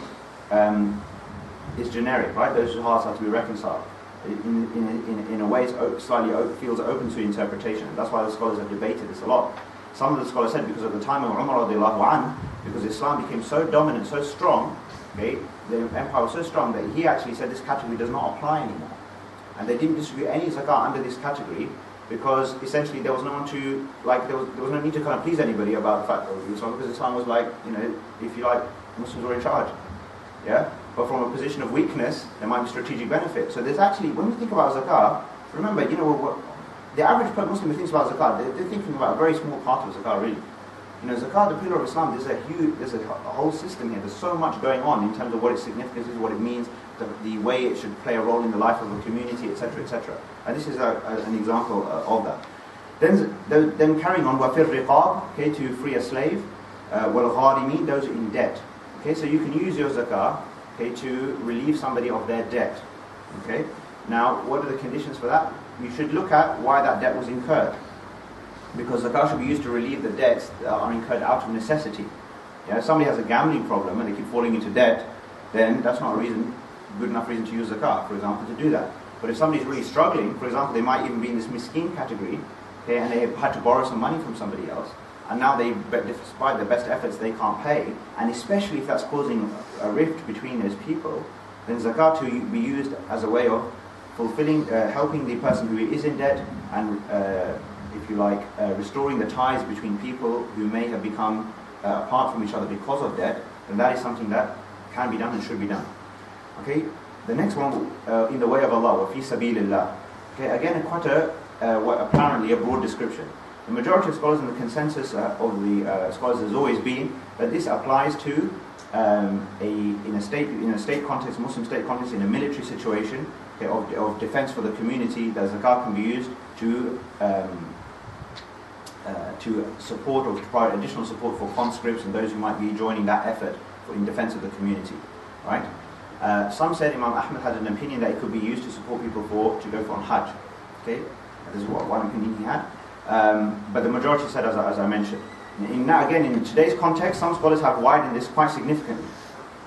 Speaker 1: is generic, right? Those hearts are to be reconciled. In a way, it's slightly feels open to interpretation. That's why the scholars have debated this a lot. Some of the scholars said because at the time of Umar radiallahu anh, because Islam became so dominant, so strong, okay, the empire was so strong that he actually said this category does not apply anymore. And they didn't distribute any zakah under this category because essentially there was no one to, there was no need to kind of please anybody about the fact of Islam, because Islam was if you like, Muslims were in charge. Yeah? But from a position of weakness, there might be strategic benefit. So there's actually, when we think about zakah, remember, the average Muslim who thinks about zakat, they're thinking about a very small part of zakah, really. Zakat, the pillar of Islam, there's a whole system here. There's so much going on in terms of what its significance is, what it means, the way it should play a role in the life of a community, etc., etc. And this is an example of that. Then carrying on, وَفِي الرِّقَابِ, okay, to free a slave, وَالْغَارِمِينَ, those in debt. Okay, so you can use your zakah, okay, to relieve somebody of their debt. Okay, Now, what are the conditions for that? You should look at why that debt was incurred. Because zakat should be used to relieve the debts that are incurred out of necessity. Yeah, if somebody has a gambling problem and they keep falling into debt, then that's not a reason, good enough reason to use zakat, for example, to do that. But if somebody's really struggling, for example, they might even be in this miskin category, okay, and they have had to borrow some money from somebody else, and now they, despite their best efforts, they can't pay, and especially if that's causing a rift between those people, then zakat to be used as a way of fulfilling, helping the person who is in debt, and if you like, restoring the ties between people who may have become apart from each other because of debt, then that is something that can be done and should be done. Okay, the next one, in the way of Allah, wa fi sabilillah. Okay, again, quite apparently a broad description. The majority of scholars and the consensus of the scholars has always been that this applies to in a state context, Muslim state context, in a military situation, okay, of defense for the community, that zakat can be used to support or to provide additional support for conscripts and those who might be joining that effort in defense of the community, right? Some said Imam Ahmad had an opinion that it could be used to support people to go for on Hajj. Okay, this is one opinion he had. But the majority said, as I mentioned. Now again, in today's context, some scholars have widened this quite significantly.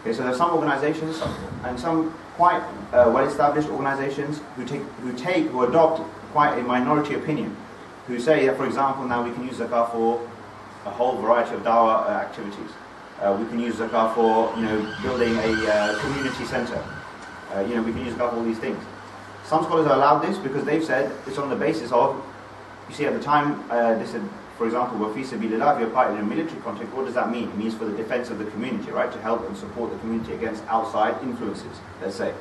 Speaker 1: Okay, so there are some organizations and some quite well-established organizations who adopt quite a minority opinion, who say that, for example, now we can use zakah for a whole variety of dawah activities. We can use zakah for, building a community center. We can use zakah for all these things. Some scholars are allowed this because they've said it's on the basis of, you see, at the time they said, for example, wa fi sabilillah, if you're part in a military context, what does that mean? It means for the defense of the community, right? To help and support the community against outside influences, let's say.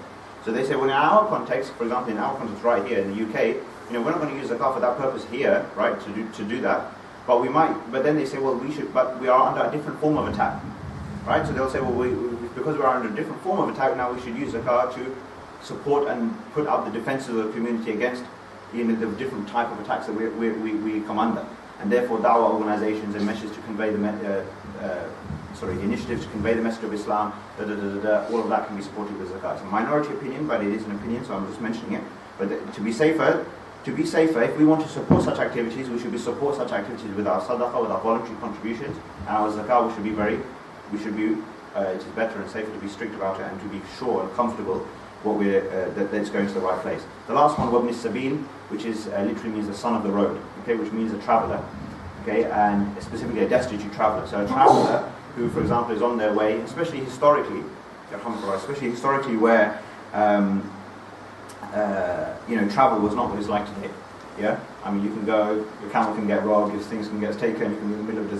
Speaker 1: So they say, well, in our context, for example, in our context right here in the UK, we're not going to use zakah for that purpose here, right? To do that, but we might. But then they say, well, we should, but we are under a different form of attack, right? So they'll say, well, because we're under a different form of attack now, we should use zakah to support and put up the defense of the community against the different type of attacks that we come under. And therefore, dawah organizations and measures to convey initiatives to convey the message of Islam, all of that can be supported with zakat. It's a minority opinion, but it is an opinion, so I'm just mentioning it. But to be safer, if we want to support such activities, we should support such activities with our sadaqah, with our voluntary contributions, and our zakah. It is better and safer to be strict about it and to be sure and comfortable that it's going to the right place. The last one, wabn sabil, which is literally means the son of the road, okay, which means a traveller, okay, and specifically a destitute traveller. So a traveller who, for example, is on their way, especially historically where travel was not what it's like today. Yeah, I mean, you can go, your camel can get robbed, things can get taken, you can be in the middle of the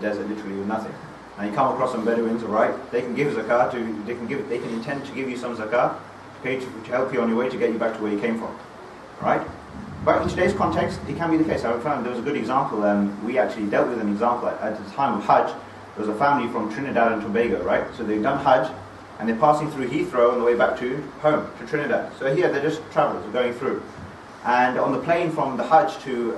Speaker 1: desert, literally with nothing. And you come across some Bedouins, all right? They can give zakah they can intend to give you some zakah, okay, to help you on your way to get you back to where you came from, right? But in today's context, it can be the case. I found there was a good example. We actually dealt with an example at the time of Hajj. There was a family from Trinidad and Tobago, right? So they've done Hajj, and they're passing through Heathrow on the way back to home, to Trinidad. So here they're just travellers, they're going through. And on the plane from the Hajj to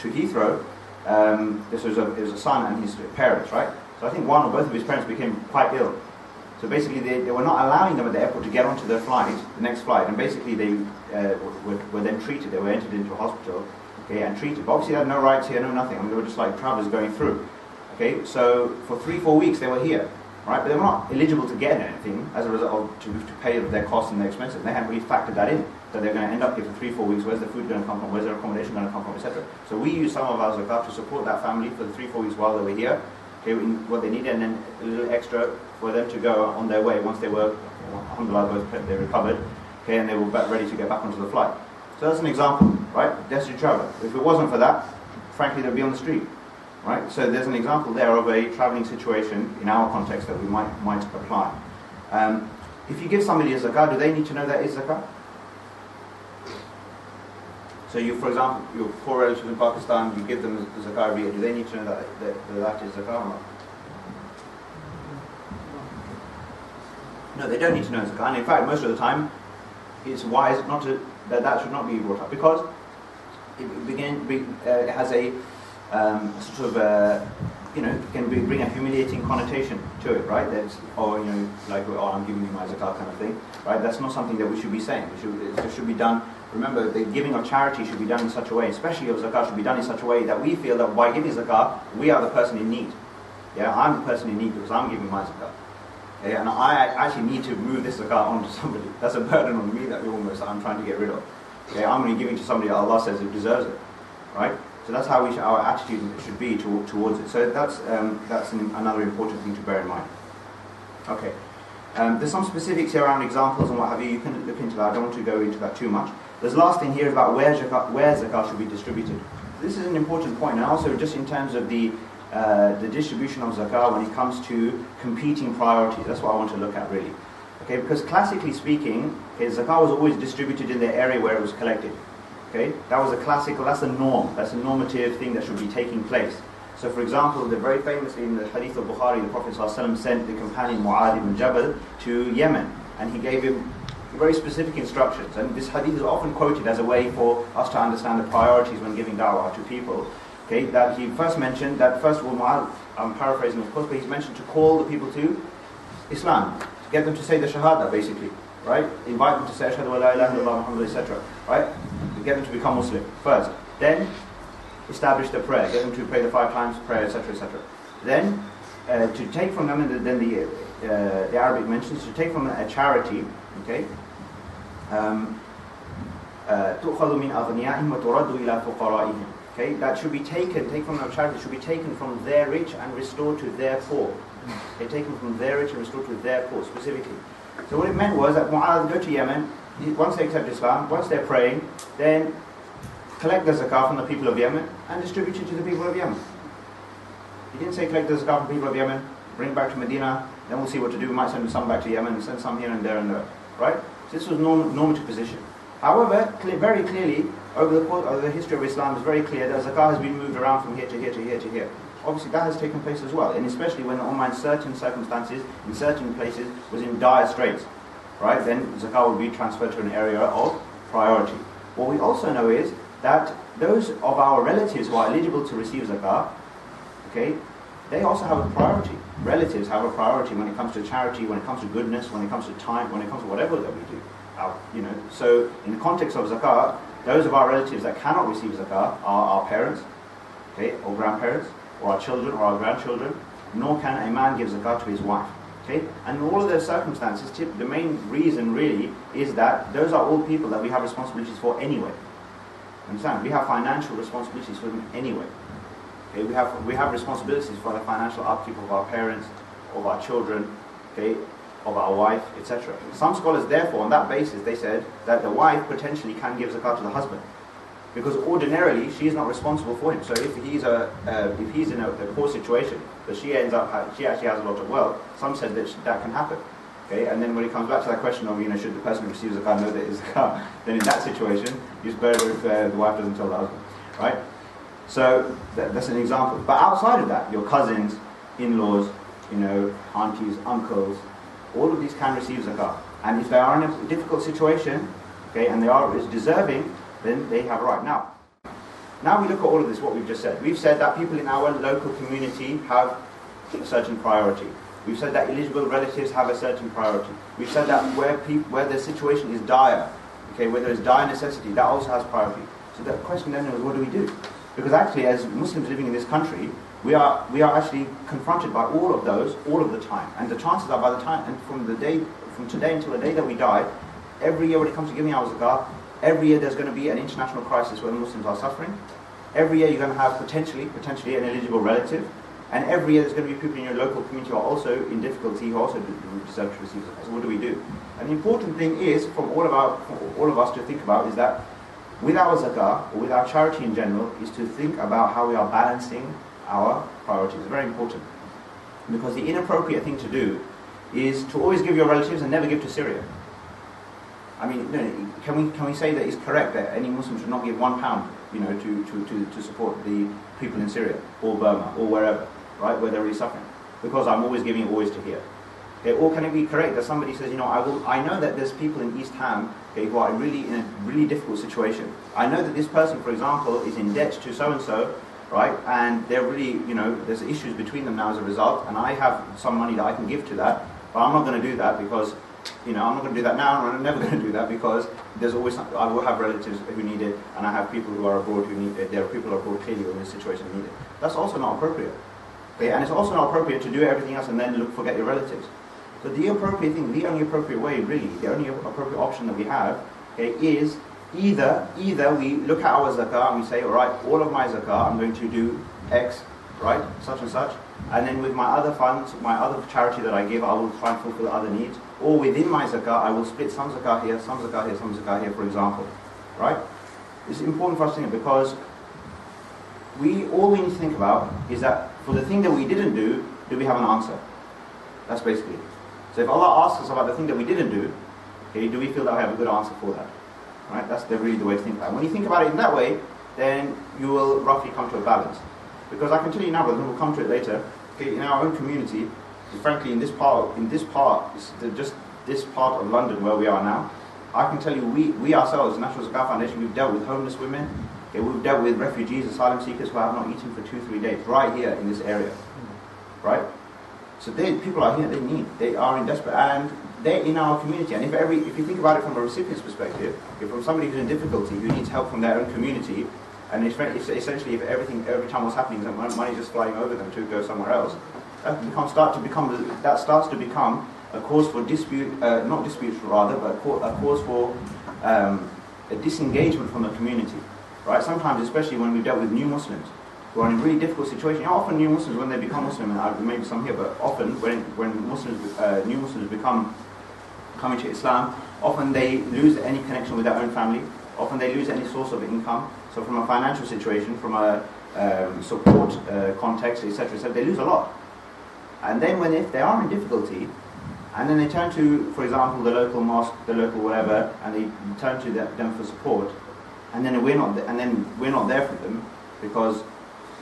Speaker 1: Heathrow, it was a son and his parents, right? So I think one or both of his parents became quite ill. So basically they were not allowing them at the airport to get onto their flight, the next flight, and basically they were then treated. They were entered into a hospital, okay, and treated. But obviously they had no rights here, no nothing. I mean, they were just like travellers going through. Okay, so for 3-4 weeks they were here, right? But they were not eligible to get anything as a result of to pay their costs and their expenses. They hadn't really factored that in, that they're going to end up here for 3-4 weeks. Where's the food going to come from? Where's their accommodation going to come from, etc. So we used some of our zakat to support that family for the 3-4 weeks while they were here. Okay, what they needed, and then a little extra for them to go on their way once they were, alhamdulillah, they recovered, okay, and they were ready to get back onto the flight. So that's an example, right? Destitute traveller. If it wasn't for that, frankly, they'd be on the street, right? So there's an example there of a travelling situation in our context that we might apply. If you give somebody a zakah, do they need to know that is zakah? So you, for example, your poor relatives in Pakistan, you give them the zakah every year. Do they need to know that is zakah or not? No, they don't need to know zakah. And in fact, most of the time, it's wise not to that should not be brought up because it has a sort of can bring a humiliating connotation to it, right? That's, I'm giving you my zakat kind of thing, right? That's not something that we should be saying. It should be done. Remember, the giving of charity should be done in such a way, especially of zakat, should be done in such a way that we feel that by giving zakat, we are the person in need. Yeah, I'm the person in need because I'm giving my zakat. Okay, and I actually need to move this zakat onto somebody. That's a burden on me that I'm trying to get rid of. Okay, I'm only giving to somebody that Allah says who deserves it, right? So that's how our attitude should be towards it. So that's another important thing to bear in mind. Okay, there's some specifics here around examples and what have you. You can look into that. I don't want to go into that too much. There's last thing here about where zakat should be distributed. This is an important point, and also just in terms of the distribution of zakat when it comes to competing priorities. That's what I want to look at really. Okay, because classically speaking, zakat was always distributed in the area where it was collected. Okay, that was that's a norm, that's a normative thing that should be taking place. So for example, very famously in the hadith of Bukhari, the Prophet ﷺ sent the companion Mu'adh ibn Jabal to Yemen, and he gave him very specific instructions. And this hadith is often quoted as a way for us to understand the priorities when giving da'wah to people. Okay, that he first mentioned that first of all, Mu'adh, I'm paraphrasing of course, but he's mentioned to call the people to Islam, to get them to say the Shahada basically, right? Invite them to say Ashhadu wa la ilaha illallah Muhammad, etc. Right? Get them to become Muslim first. Then establish the prayer, get them to pray the 5 times prayer, etc., etc. Then to take from them, and then the Arabic mentions to take from a charity. Okay. تُؤْخَذُ مِنْ أَغْنِيَائِهِمْ وَتُرَدُّ إِلَى فُقَرَائِهِمْ. Okay, that should be taken from a charity, should be taken from their rich and restored to their poor. Okay, taken from their rich and restored to their poor specifically. So what it meant was that Mu'adh go to Yemen, once they accept Islam, once they're praying, then collect the zakat from the people of Yemen and distribute it to the people of Yemen. He didn't say collect the zakat from the people of Yemen, bring it back to Medina, then we'll see what to do. We might send some back to Yemen and send some here and there and there. Right? So this was normative position. However, very clearly, over the course of the history of Islam, it's very clear that zakat has been moved around from here to here to here to here. Obviously that has taken place as well, and especially when the Ummah in certain circumstances, in certain places, was in dire straits. Right? Then zakat will be transferred to an area of priority. What we also know is that those of our relatives who are eligible to receive zakat, okay, they also have a priority. Relatives have a priority when it comes to charity, when it comes to goodness, when it comes to time, when it comes to whatever that we do. So in the context of zakat, those of our relatives that cannot receive zakat are our parents, okay, or grandparents, or our children, or our grandchildren. Nor can a man give zakat to his wife. Okay? And in all of those circumstances, the main reason really is that those are all people that we have responsibilities for anyway. Understand? We have financial responsibilities for them anyway. Okay? We have responsibilities for the financial upkeep of our parents, of our children, okay, of our wife, etc. Some scholars, therefore, on that basis, they said that the wife potentially can give zakat to the husband, because ordinarily she is not responsible for him. So if he's in a poor situation, but she actually has a lot of wealth, some said that can happen. Okay, and then when it comes back to that question of should the person who receives zakat know that it's zakat, then in that situation it's better if the wife doesn't tell the husband, right? So that's an example. But outside of that, your cousins, in-laws, aunties, uncles, all of these can receive zakat. And if they are in a difficult situation, okay, and they are deserving, then they have a right. Now we look at all of this, what we've just said. We've said that people in our local community have a certain priority. We've said that eligible relatives have a certain priority. We've said that where the situation is dire, okay, where there is dire necessity, that also has priority. So the question then is, what do we do? Because actually, as Muslims living in this country, we are actually confronted by all of those all of the time. And the chances are, by the time, and from today until the day that we die, every year when it comes to giving our zakat, every year there's going to be an international crisis where the Muslims are suffering. Every year you're going to have potentially an eligible relative. And every year there's going to be people in your local community who are also in difficulty, who also deserve to receive zakat. So what do we do? And the important thing is, for all of us to think about, is that with our zakat, or with our charity in general, is to think about how we are balancing our priorities. It's very important. Because the inappropriate thing to do is to always give your relatives and never give to Syria. I mean, can we say that it's correct that any Muslim should not give £1, to support the people in Syria or Burma or wherever, right, where they're really suffering? Because I'm always giving it always to here. Okay, or can it be correct that somebody says, I know that there's people in East Ham, okay, who are in a really difficult situation. I know that this person, for example, is in debt to so and so, right? And they're really, there's issues between them now as a result, and I have some money that I can give to that, but I'm not going to do that because, I'm not going to do that now, and I'm never going to do that because there's always, I will have relatives who need it, and I have people who are abroad who need it. There are people abroad clearly who are in this situation who need it. That's also not appropriate. Okay? And it's also not appropriate to do everything else and then forget your relatives. So the appropriate thing, the only appropriate way really, the only appropriate option that we have, okay, is either we look at our zakah and we say, all right, all of my zakah I'm going to do X, right, such and such, and then with my other funds, my other charity that I give, I will try and fulfill other needs, or within my zakah I will split some zakah here, some zakah here, some zakah here, for example, right? It's important for us to think because all we need to think about is that for the thing that we didn't do we have an answer? That's basically it. So if Allah asks us about the thing that we didn't do, okay, do we feel that we have a good answer for that? Right? That's really the way to think about it. When you think about it in that way, then you will roughly come to a balance. Because I can tell you now, brother, we'll come to it later, okay, in our own community, frankly in this part, just this part of London where we are now, I can tell you we ourselves, National Zakat Foundation, we've dealt with homeless women, okay, we've dealt with refugees, asylum seekers who have not eaten for 2-3 days, right here in this area. Right? So people are here, they are in desperate, and they're in our community. And if you think about it from a recipient's perspective, if from somebody who's in difficulty, who needs help from their own community, and essentially if every time what's happening, money just flying over them to go somewhere else, that starts to become a cause for dispute, not disputes rather, but a cause for a disengagement from the community. Right? Sometimes, especially when we've dealt with new Muslims, who are in a really difficult situation. Often new Muslims, when they become Muslim, and maybe some here, but often when new Muslims come into Islam, often they lose any connection with their own family. Often they lose any source of income. So from a financial situation, from a support context, etc., they lose a lot. And then if they are in difficulty, and then they turn to, for example, the local mosque, the local whatever, and they turn to them for support, and then we're not there for them because,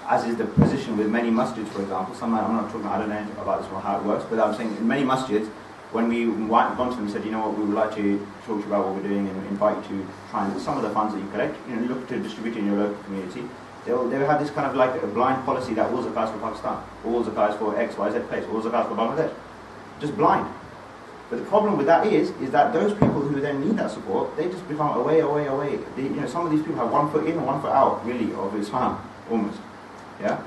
Speaker 1: as is the position with many masjids, for example, I don't know about this or how it works, but I'm saying in many masjids, when we gone to them and said, we would like to talk to you about what we're doing and invite you to try and some of the funds that you collect, look to distribute in your local community, they'll have this kind of like a blind policy that all zakah is for Pakistan, all zakah is for X, Y, Z place, all zakah is for Bangladesh. Just blind. But the problem with that is that those people who then need that support, they just become away. Some of these people have 1 foot in and 1 foot out, really, of Islam, almost. Yeah,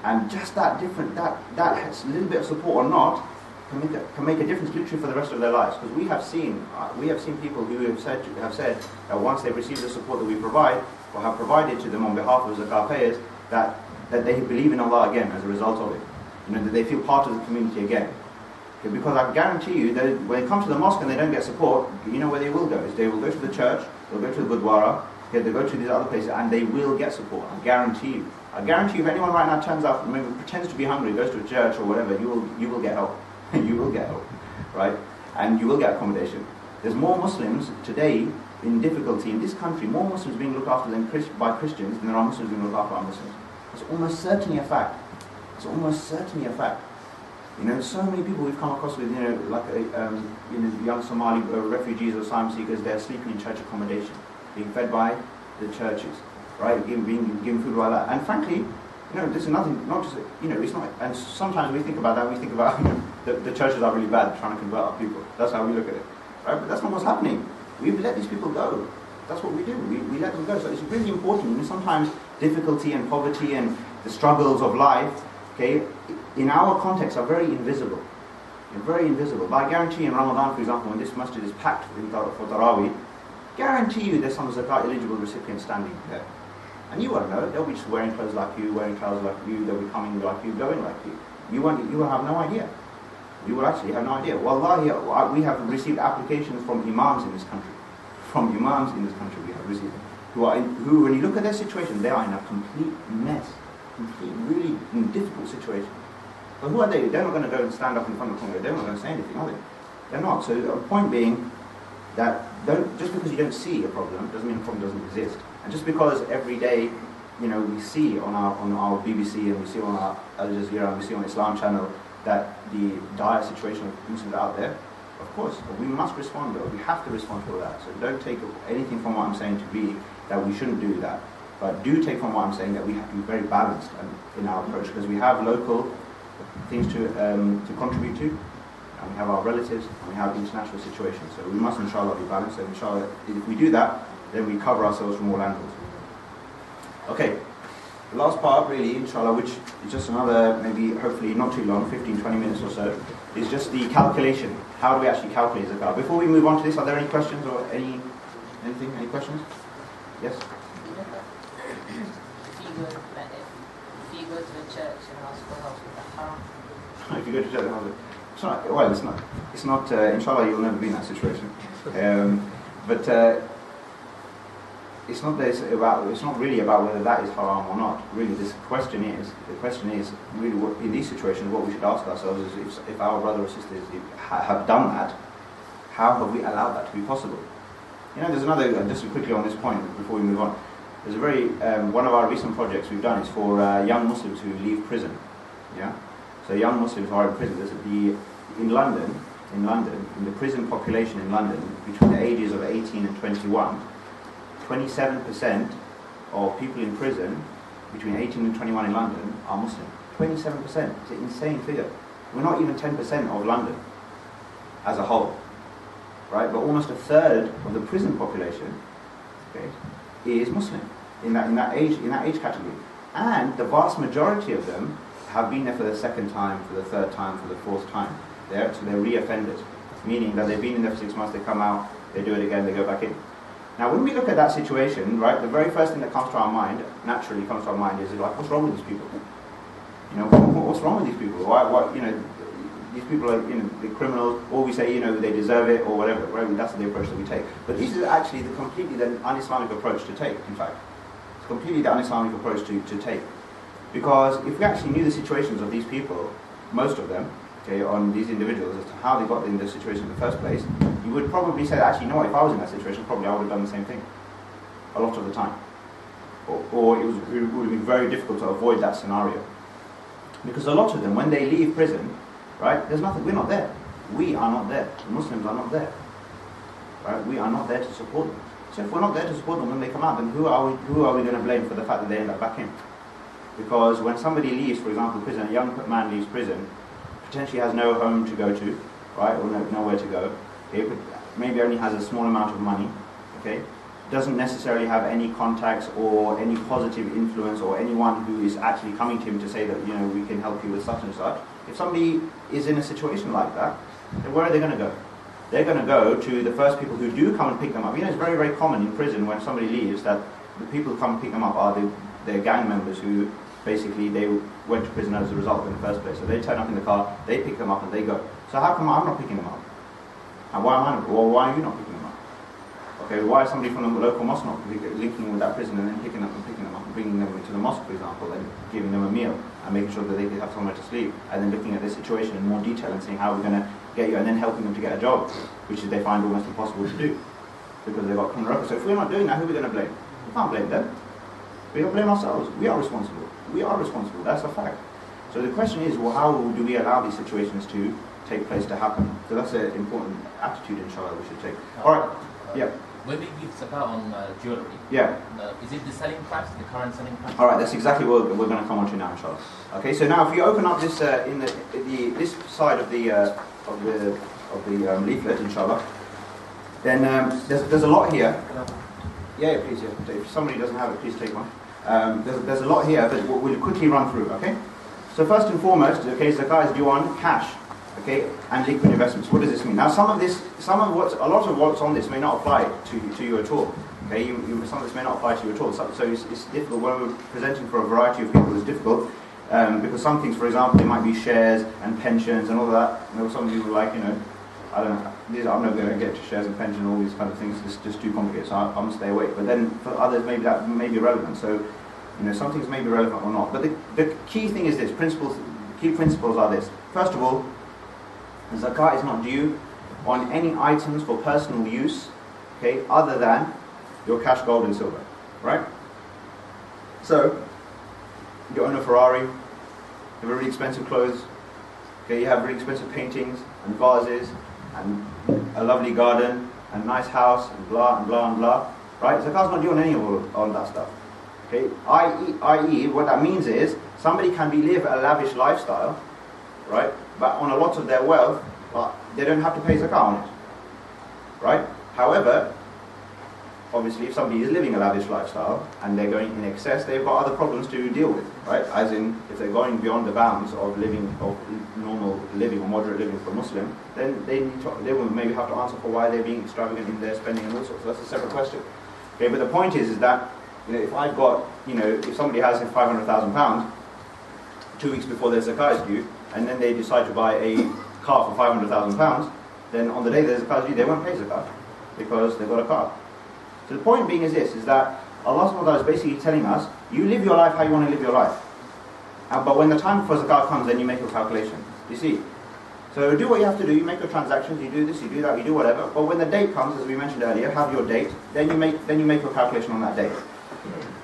Speaker 1: and just that little bit of support or not can make a difference literally for the rest of their lives. Because we have seen people who have said that once they've received the support that we provide or have provided to them on behalf of zakat payers, that they believe in Allah again as a result of it. That they feel part of the community again. Okay, because I guarantee you that when they come to the mosque and they don't get support, you know where they will go? Is they will go to the church, they'll go to the Gurdwara, okay, they'll go to these other places, and they will get support. I guarantee you. I guarantee you, if anyone right now turns up, maybe pretends to be hungry, goes to a church or whatever, you will get help. You will get help, right? And you will get accommodation. There's more Muslims today in difficulty in this country, more Muslims being looked after by Christians than there are Muslims being looked after by Muslims. It's almost certainly a fact. It's almost certainly a fact. So many people we've come across with, young Somali refugees or asylum seekers, they're sleeping in church accommodation, being fed by the churches, right? Being given food like that. And frankly, this is nothing, not just, it's not, and sometimes we think about that, we think about the churches are really bad, trying to convert our people. That's how we look at it, right? But that's not what's happening. We let these people go. That's what we do. We let them go. So it's really important. Sometimes difficulty and poverty and the struggles of life, okay, in our context are very invisible. They're very invisible. But I guarantee in Ramadan, for example, when this masjid is packed for Tarawih, guarantee you there's some zakat eligible recipients standing there. And you won't know. They'll be just wearing clothes like you, wearing trousers like you, they'll be coming like you, going like you. You will have no idea. You will actually have no idea. Wallahi, we have received applications from imams in this country. From imams in this country we have received. Who, when you look at their situation, they are in a complete mess. Really difficult situation. But who are they? They're not going to go and stand up in front of Congress. They're not going to say anything, are they? They're not. So the point being that just because you don't see a problem doesn't mean the problem doesn't exist. And just because every day, we see on our BBC and we see on our Al Jazeera and we see on Islam channel that the dire situation of Muslims out there, of course, we must respond. We have to respond to all that. So don't take anything from what I'm saying to be that we shouldn't do that. But do take from what I'm saying that we have to be very balanced in our approach, because we have local things to contribute to, and we have our relatives, and we have international situations. So we must, inshallah, be balanced. And inshallah, if we do that, then we cover ourselves from all angles. Okay, the last part, really, inshallah, which is just another, maybe, hopefully not too long, 15, 20 minutes or so, is just the calculation. How do we actually calculate zakat? Before we move on to this, are there any questions or anything? Any questions? Yes?
Speaker 4: If you go to the church and ask for help with that haram?
Speaker 1: If you go to church and ask it's not, well, it's not, inshallah, you'll never be in that situation. But it's not really about whether that is haram or not. Really, the question is really what, in these situations, what we should ask ourselves is if our brother or sisters have done that, how have we allowed that to be possible? You know, there's another, just quickly on this point before we move on, there's a very, one of our recent projects we've done is for young Muslims who leave prison. Yeah? So young Muslims who are in prison, in London, in the prison population in London, between the ages of 18 and 21, 27% of people in prison between 18 and 21 in London are Muslim. 27%. It's an insane figure. We're not even 10% of London as a whole, right? But almost a third of the prison population, okay, is Muslim in that age category, and the vast majority of them have been there for the second time, for the third time, for the fourth time. So they're re-offenders, meaning that they've been in there for 6 months, they come out, they do it again, they go back in. Now, when we look at that situation, right, the very first thing that comes to our mind, naturally comes to our mind, is like, what's wrong with these people? You know, what's wrong with these people? Why, you know, these people are, you know, the criminals, or we say, you know, they deserve it, or whatever, right? That's the approach that we take. But this is actually completely the un-Islamic approach to take, in fact. It's completely the un-Islamic approach to take. Because if we actually knew the situations of these people, most of them, okay, on these individuals, as to how they got in this situation in the first place, you would probably say, actually, you know what, if I was in that situation, probably I would have done the same thing. A lot of the time. Or it would have been very difficult to avoid that scenario. Because a lot of them, when they leave prison, right, there's nothing, we're not there. We are not there. The Muslims are not there. Right? We are not there to support them. So if we're not there to support them when they come out, then who are we going to blame for the fact that they end up back in? Because when somebody leaves, for example, prison, a young man leaves prison, potentially has no home to go to, right, or nowhere to go, okay, maybe only has a small amount of money, okay, doesn't necessarily have any contacts or any positive influence or anyone who is actually coming to him to say that, you know, we can help you with such and such. If somebody is in a situation like that, then where are they going to go? They're going to go to the first people who do come and pick them up. You know, it's very, very common in prison when somebody leaves that the people who come and pick them up are their gang members who basically they went to prison as a result in the first place. So they turn up in the car, they pick them up and they go. So how come I'm not picking them up? And why are you not picking them up? Okay, why is somebody from the local mosque not linking with that prison and then picking them up and bringing them into the mosque, for example, and giving them a meal and making sure that they can have somewhere to sleep, and then looking at their situation in more detail and saying how we're going to get you, and then helping them to get a job, which they find almost impossible to do because they've got criminal records. So if we're not doing that, who are we going to blame? We can't blame them. We don't blame ourselves. We are responsible. We are responsible. That's a fact. So the question is, well, how do we allow these situations to take place, to happen? So that's an important attitude, inshallah, we should take. All right. Yeah.
Speaker 2: When we give zakat on jewelry,
Speaker 1: yeah,
Speaker 2: is it the selling price, the current selling price?
Speaker 1: All right, that's exactly what we're going to come on to now, inshallah. Okay, so now if you open up this in this side of the leaflet, inshallah, then there's a lot here. Yeah, please. Yeah. If somebody doesn't have it, please take one. There's a lot here, but we'll quickly run through. Okay. So first and foremost, okay, zakat is due on cash, okay, and liquid investments. What does this mean? Now, a lot of what's on this may not apply to you at all. Okay, some of this may not apply to you at all. So it's difficult when we're presenting for a variety of people. It's difficult because some things, for example, they might be shares and pensions and all of that. You know, some people like, you know, I don't know. I'm not going to get to shares and pension and all these kind of things. It's just too complicated. So I'm going to stay away. But then for others, maybe that may be relevant. So, you know, some things may be relevant or not. But the key thing is this. Key principles are this. First of all, zakat is not due on any items for personal use, okay, other than your cash, gold, and silver, right? So, you own a Ferrari, you have really expensive clothes, okay, you have really expensive paintings and vases and a lovely garden and nice house and blah and blah and blah, right? Zakat's not due on any of all that stuff. Okay, i.e., what that means is somebody can live a lavish lifestyle, right? But on a lot of their wealth, they don't have to pay zakat on it, right? However, obviously, if somebody is living a lavish lifestyle and they're going in excess, they've got other problems to deal with, right? As in, if they're going beyond the bounds of normal living or moderate living for a Muslim, then they will maybe have to answer for why they're being extravagant in their spending and all sorts. So that's a separate question. Okay, but the point is that if I've got, if somebody has £500,000 2 weeks before their zakat is due, and then they decide to buy a car for £500,000, then on the day their zakat is due, they won't pay zakat because they've got a car. So the point being is this, is that Allah subhanahu wa ta'ala is basically telling us, you live your life how you want to live your life. But when the time for zakat comes, then you make your calculation. You see? So do what you have to do, you make your transactions, you do this, you do that, you do whatever. But when the date comes, as we mentioned earlier, have your date, then you make your calculation on that date.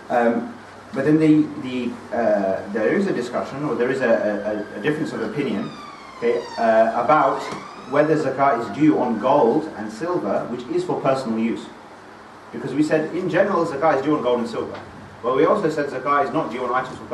Speaker 1: But then there is a discussion, or there is a difference of opinion, okay, about whether zakat is due on gold and silver, which is for personal use. Because we said, in general, zakat is due on gold and silver. But we also said zakat is not due on items for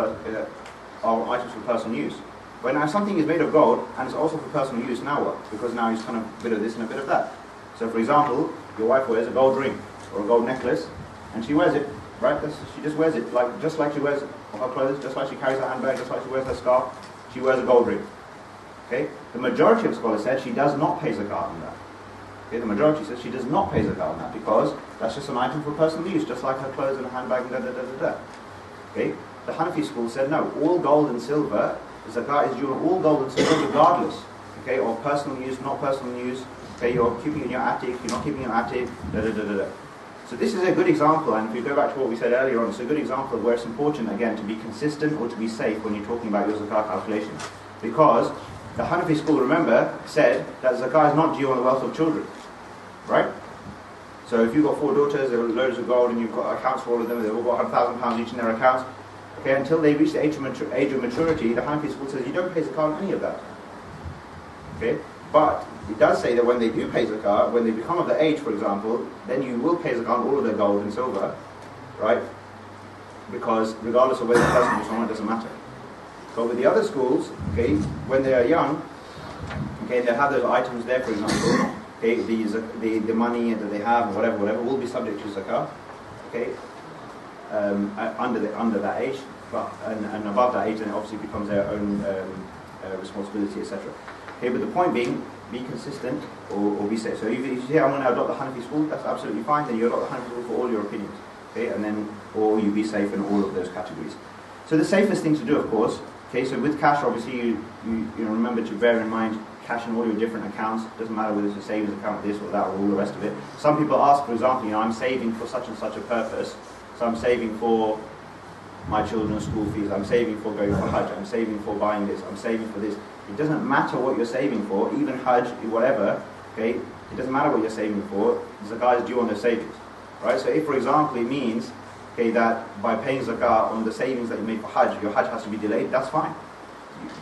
Speaker 1: personal use. But now something is made of gold, and it's also for personal use, now what? Because now it's kind of a bit of this and a bit of that. So for example, your wife wears a gold ring, or a gold necklace, and she wears it, right? She just wears it, just like she wears her clothes, just like she carries her handbag, just like she wears her scarf, she wears a gold ring. Okay? The majority of scholars said she does not pay zakat on that. Okay? The majority says she does not pay zakat on that, because that's just an item for personal use, just like her clothes and her handbag and da-da-da-da-da. Okay? The Hanafi school said no, all gold and silver, zakat is due on all gold and silver regardless, okay, of personal use, not personal use. Okay, you're keeping it in your attic, you're not keeping it in your attic, da-da-da-da-da. So this is a good example, and if you go back to what we said earlier on, it's a good example of where it's important, again, to be consistent or to be safe when you're talking about your zakat calculation. Because the Hanafi school, remember, said that zakat is not due on the wealth of children, right? So if you've got 4 daughters, there are loads of gold, and you've got accounts for all of them, they've all got £100,000 each in their accounts, okay, until they reach the age of maturity, the Hanafi school says you don't pay zakat on any of that. Okay? But it does say that when they do pay zakat, when they become of the age, for example, then you will pay zakat on all of their gold and silver, right? Because regardless of whether the person is someone, it doesn't matter. But with the other schools, okay, when they are young, okay, they have those items there, for example, okay, the money that they have, whatever, will be subject to zakat, okay, under that age, but and above that age, then it obviously becomes their own responsibility, etc. Okay, but the point being, be consistent or be safe. So if you say I'm going to adopt the Hanafi school, that's absolutely fine. Then you adopt the Hanafi school for all your opinions, okay, and then or you be safe in all of those categories. So the safest thing to do, of course, okay. So with cash, obviously, you remember to bear in mind cash in all your different accounts. Doesn't matter whether it's a savings account, this or that, or all the rest of it. Some people ask, for example, I'm saving for such and such a purpose. So I'm saving for my children's school fees, I'm saving for going for Hajj, I'm saving for buying this, I'm saving for this. It doesn't matter what you're saving for, even Hajj, whatever, okay, it doesn't matter what you're saving for, zakat is due on those savings, right? So if, for example, it means, okay, that by paying zakat on the savings that you make for Hajj, your Hajj has to be delayed, that's fine.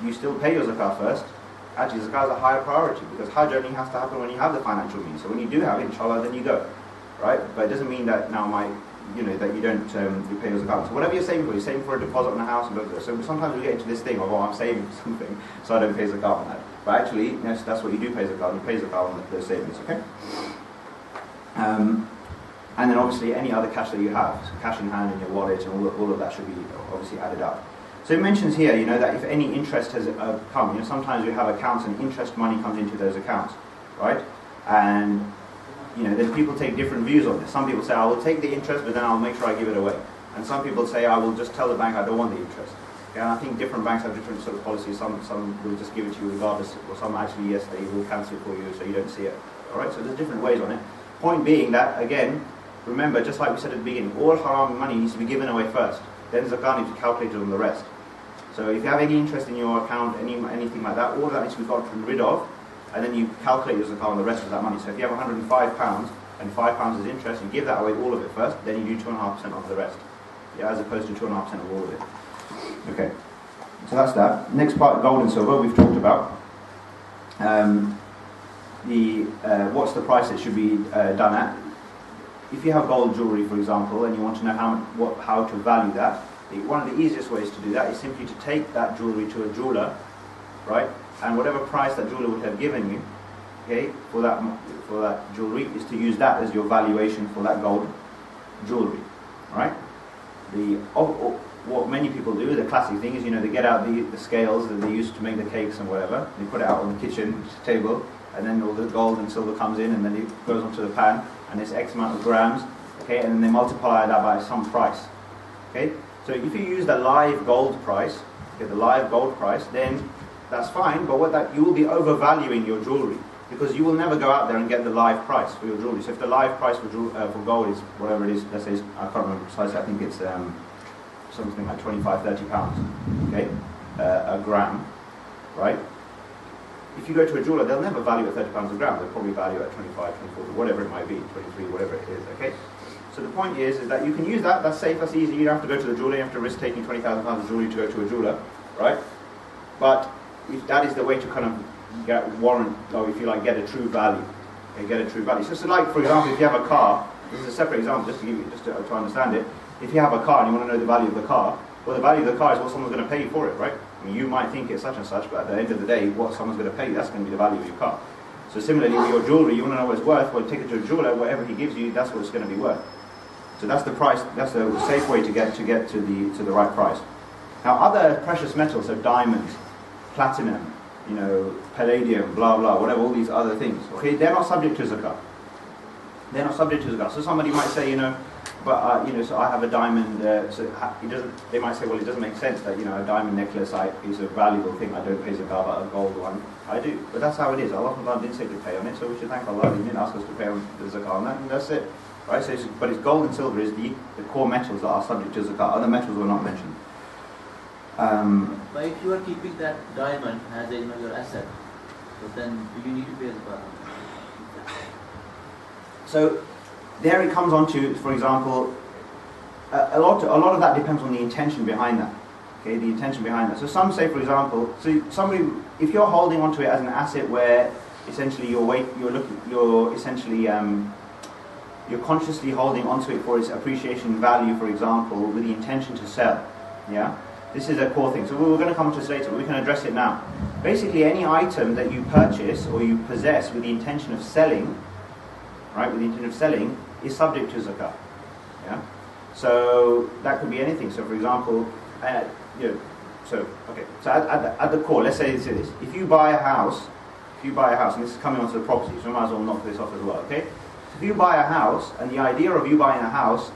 Speaker 1: You still pay your zakat first. Actually, zakat is a higher priority, because Hajj only has to happen when you have the financial means. So when you do have it, inshallah, then you go, right? But it doesn't mean that now that you don't you pay your zakat. So whatever you're saving for a deposit on a house. So sometimes we get into this thing of, I'm saving for something, so I don't pay zakat on that. But actually, yes, that's what you do pay zakat. You pay zakat on those savings, okay? And then obviously any other cash that you have, so cash in hand in your wallet, and all of that should be obviously added up. So it mentions here, that if any interest has come, sometimes we have accounts and interest money comes into those accounts, right? And then people take different views on this. Some people say, I will take the interest, but then I'll make sure I give it away. And some people say, I will just tell the bank I don't want the interest. Okay? And I think different banks have different sort of policies. Some will just give it to you regardless, or some actually, yes, they will cancel it for you so you don't see it. Alright, so there's different ways on it. Point being that, again, remember, just like we said at the beginning, all haram money needs to be given away first. Then zakat needs to be calculated on the rest. So if you have any interest in your account, anything like that, all of that needs to be gotten rid of, and then you calculate your zakat on the rest of that money. So if you have £105 and £5 is interest, you give that away, all of it first, then you do 2.5% of the rest. Yeah, as opposed to 2.5% of all of it. Okay, so that's that. Next part, gold and silver, we've talked about. What's the price it should be done at? if you have gold jewelry, for example, and you want to know how to value that, one of the easiest ways to do that is simply to take that jewelry to a jeweler, right? And whatever price that jeweler would have given you, okay, for that jewelry, is to use that as your valuation for that gold jewelry, right? What many people do, the classic thing is, they get out the scales that they use to make the cakes and whatever. They put it out on the kitchen table, and then all the gold and silver comes in, and then it goes onto the pan, and it's X amount of grams, okay, and then they multiply that by some price, okay. So if you use the live gold price, then that's fine. But you will be overvaluing your jewelry, because you will never go out there and get the live price for your jewelry. So if the live price for gold is whatever it is, let's say I can't remember precisely. I think it's something like 25-30 pounds, okay, a gram, right? If you go to a jeweler, they'll never value at 30 pounds a gram. They'll probably value at 25, 24, whatever it might be, 23, whatever it is, okay? So the point is that you can use that. That's safe, that's easy. You don't have to go to the jeweler. You have to risk taking 20,000 pounds of jewelry to go to a jeweler, right? But if that is the way to kind of get a true value. Okay, get a true value. So like, for example, if you have a car, this is a separate example, just to understand it. If you have a car and you want to know the value of the car, well, the value of the car is what someone's going to pay you for it, right? I mean, you might think it's such and such, but at the end of the day, what someone's going to pay you, that's going to be the value of your car. So similarly with your jewelry, you want to know what it's worth, well, take it to a jeweler, whatever he gives you, that's what it's going to be worth. So that's the price, that's the safe way to get to the right price. Now other precious metals, so diamonds, platinum, palladium, blah blah, whatever, all these other things, okay, they're not subject to zakat. They're not subject to zakat. So somebody might say, so I have a diamond, so it doesn't. They might say, well, it doesn't make sense that a diamond necklace is a valuable thing. I don't pay zakat, but a gold one I do. But that's how it is. Allah didn't say to pay on it, so we should thank Allah. He didn't ask us to pay on the zakat on that, and that's it, right? So, but it's gold and silver is the core metals that are subject to zakat. Other metals were not mentioned.
Speaker 5: But if you are keeping that diamond as your asset, so then do you need to pay zakat?
Speaker 1: So there it comes on to, for example, a lot of that depends on the intention behind that. Okay, the intention behind that. So some say, for example, if you're holding onto it as an asset where essentially you're consciously holding onto it for its appreciation value, for example, with the intention to sell. Yeah, this is a core thing. So we're going to come to this later, but we can address it now. Basically, any item that you purchase or you possess with the intention of selling, right, with the intention of selling, is subject to zakat. Yeah, so that could be anything. So, for example, so at the core, let's say this: if you buy a house, and this is coming onto the property, so we might as well knock this off as well. Okay, so if you buy a house, and the idea of you buying a house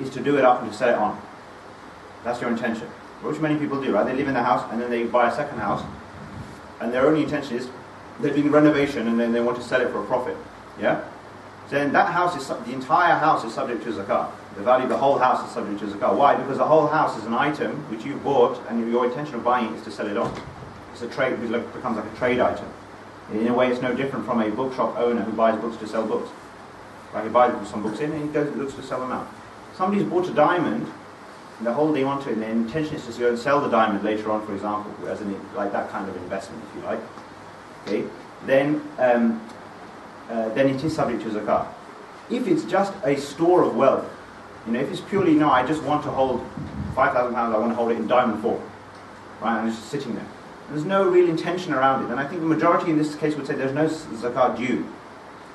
Speaker 1: is to do it up and to sell it on, that's your intention, which many people do, right? They live in the house and then they buy a second house, and their only intention is they're doing renovation and then they want to sell it for a profit. Yeah. Then that house the entire house is subject to zakat. The value of the whole house is subject to zakat. Why? Because the whole house is an item which you bought, and your intention of buying it is to sell it on. It's a trade. It becomes like a trade item. In a way, it's no different from a bookshop owner who buys books to sell books. Right? He buys some books in, and he looks to sell them out. Somebody's bought a diamond, and they're holding onto it, and their intention is to go and sell the diamond later on, for example, as like that kind of investment, if you like. Okay, then it is subject to zakat. If it's just a store of wealth, if it's purely, I just want to hold £5,000, I want to hold it in diamond form, right, and it's just sitting there. There's no real intention around it, and I think the majority in this case would say there's no zakat due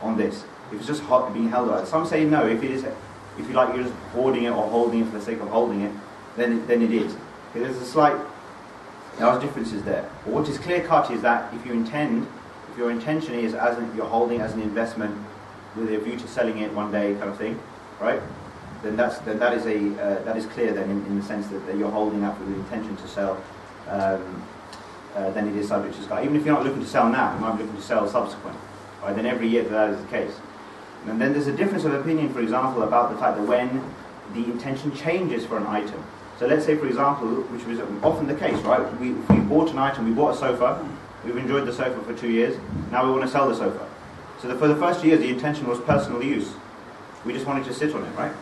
Speaker 1: on this. If it's just being held out. Some say no, if you're just hoarding it or holding it for the sake of holding it, then it is. There's differences there. But what is clear cut is that if your intention is you're holding as an investment with a view to selling it one day, kind of thing, right? Then that is clear. Then in the sense that you're holding up with the intention to sell, then it is subject to zakat. Even if you're not looking to sell now, you might be looking to sell subsequent. Right? Then every year that is the case. And then there's a difference of opinion, for example, about the fact that when the intention changes for an item. So let's say, for example, which was often the case, right? We bought an item, we bought a sofa. We've enjoyed the sofa for 2 years. Now we want to sell the sofa. So for the first 2 years, the intention was personal use. We just wanted to sit on it, right?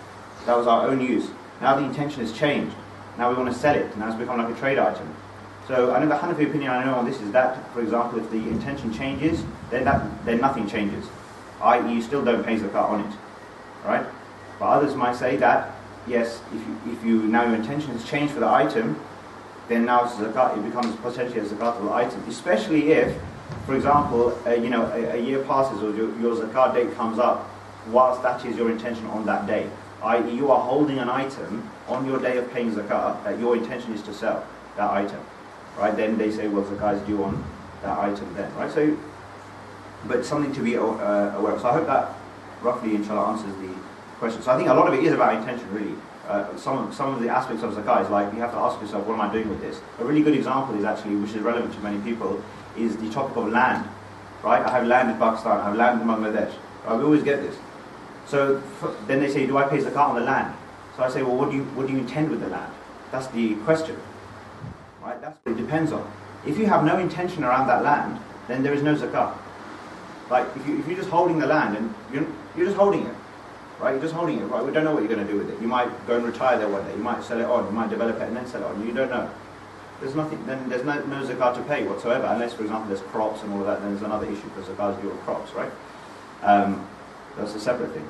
Speaker 1: That was our own use. Now the intention has changed. Now we want to sell it. Now it's become like a trade item. So I know the Hanafi opinion I know on this is that, for example, if the intention changes, then nothing changes. I.e., you still don't pay zakat on it, right? But others might say that, yes, if you now your intention has changed for the item, then now zakat, it becomes potentially a zakatable item. Especially if, for example, a year passes or your zakat date comes up, whilst that is your intention on that day. I.e., you are holding an item on your day of paying zakat that your intention is to sell that item, right? Then they say, well, zakat is due on that item then, right? So, but something to be aware of. So I hope that roughly, inshallah, answers the question. So I think a lot of it is about intention, really. Some of the aspects of zakat is like, you have to ask yourself, what am I doing with this? A really good example is actually, which is relevant to many people, is the topic of land, right? I have land in Pakistan, I have land in Bangladesh. Right? We always get this. So then they say, do I pay zakat on the land? So I say, well, what do you intend with the land? That's the question, right? That's what it depends on. If you have no intention around that land, then there is no zakat. Like if you're just holding the land and you're just holding it, right? You're just holding it, right? We don't know what you're going to do with it. You might go and retire there one day. You might sell it on. You might develop it and then sell it on. You don't know. There's nothing. Then there's no zakat to pay whatsoever, unless, for example, there's crops and all of that. Then there's another issue because zakat is due on crops, right? That's a separate thing.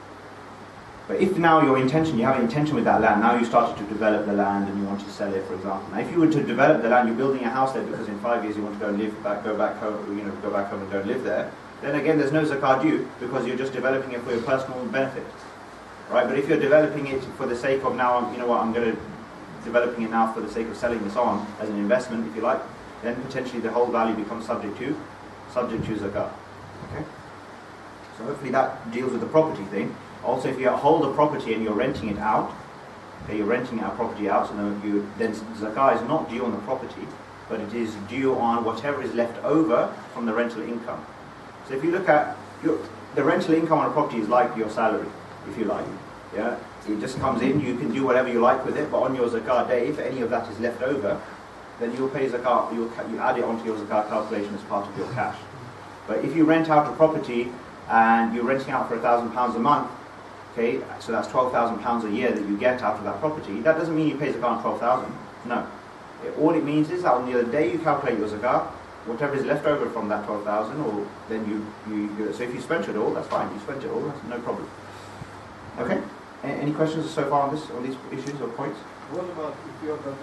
Speaker 1: But if now your intention, you have an intention with that land, now you started to develop the land and you want to sell it, for example. Now, if you were to develop the land, you're building a house there because in 5 years you want to go back home and go and live there. Then again, there's no zakat due because you're just developing it for your personal benefit, right? But if you're developing it for the sake of now, I'm going to developing it now for the sake of selling this on as an investment, if you like, then potentially the whole value becomes subject to zakat. Okay. So hopefully that deals with the property thing. Also, if you hold a property and you're renting it out, okay, you're renting our property out, so then zakat is not due on the property, but it is due on whatever is left over from the rental income. So if you look at the rental income on a property is like your salary, if you like. Yeah, it just comes in. You can do whatever you like with it, but on your zakat day, if any of that is left over, then you'll pay zakat. You add it onto your zakat calculation as part of your cash. But if you rent out a property and you're renting out for £1,000 a month, okay, so that's £12,000 a year that you get out of that property. That doesn't mean you pay zakat on 12,000. No. All it means is that on the day you calculate your zakat, whatever is left over from that 12,000, or then you so if you spent it all, that's fine. You spent it all, that's no problem. Okay. Any questions so far on these issues or points?
Speaker 3: What about if you have got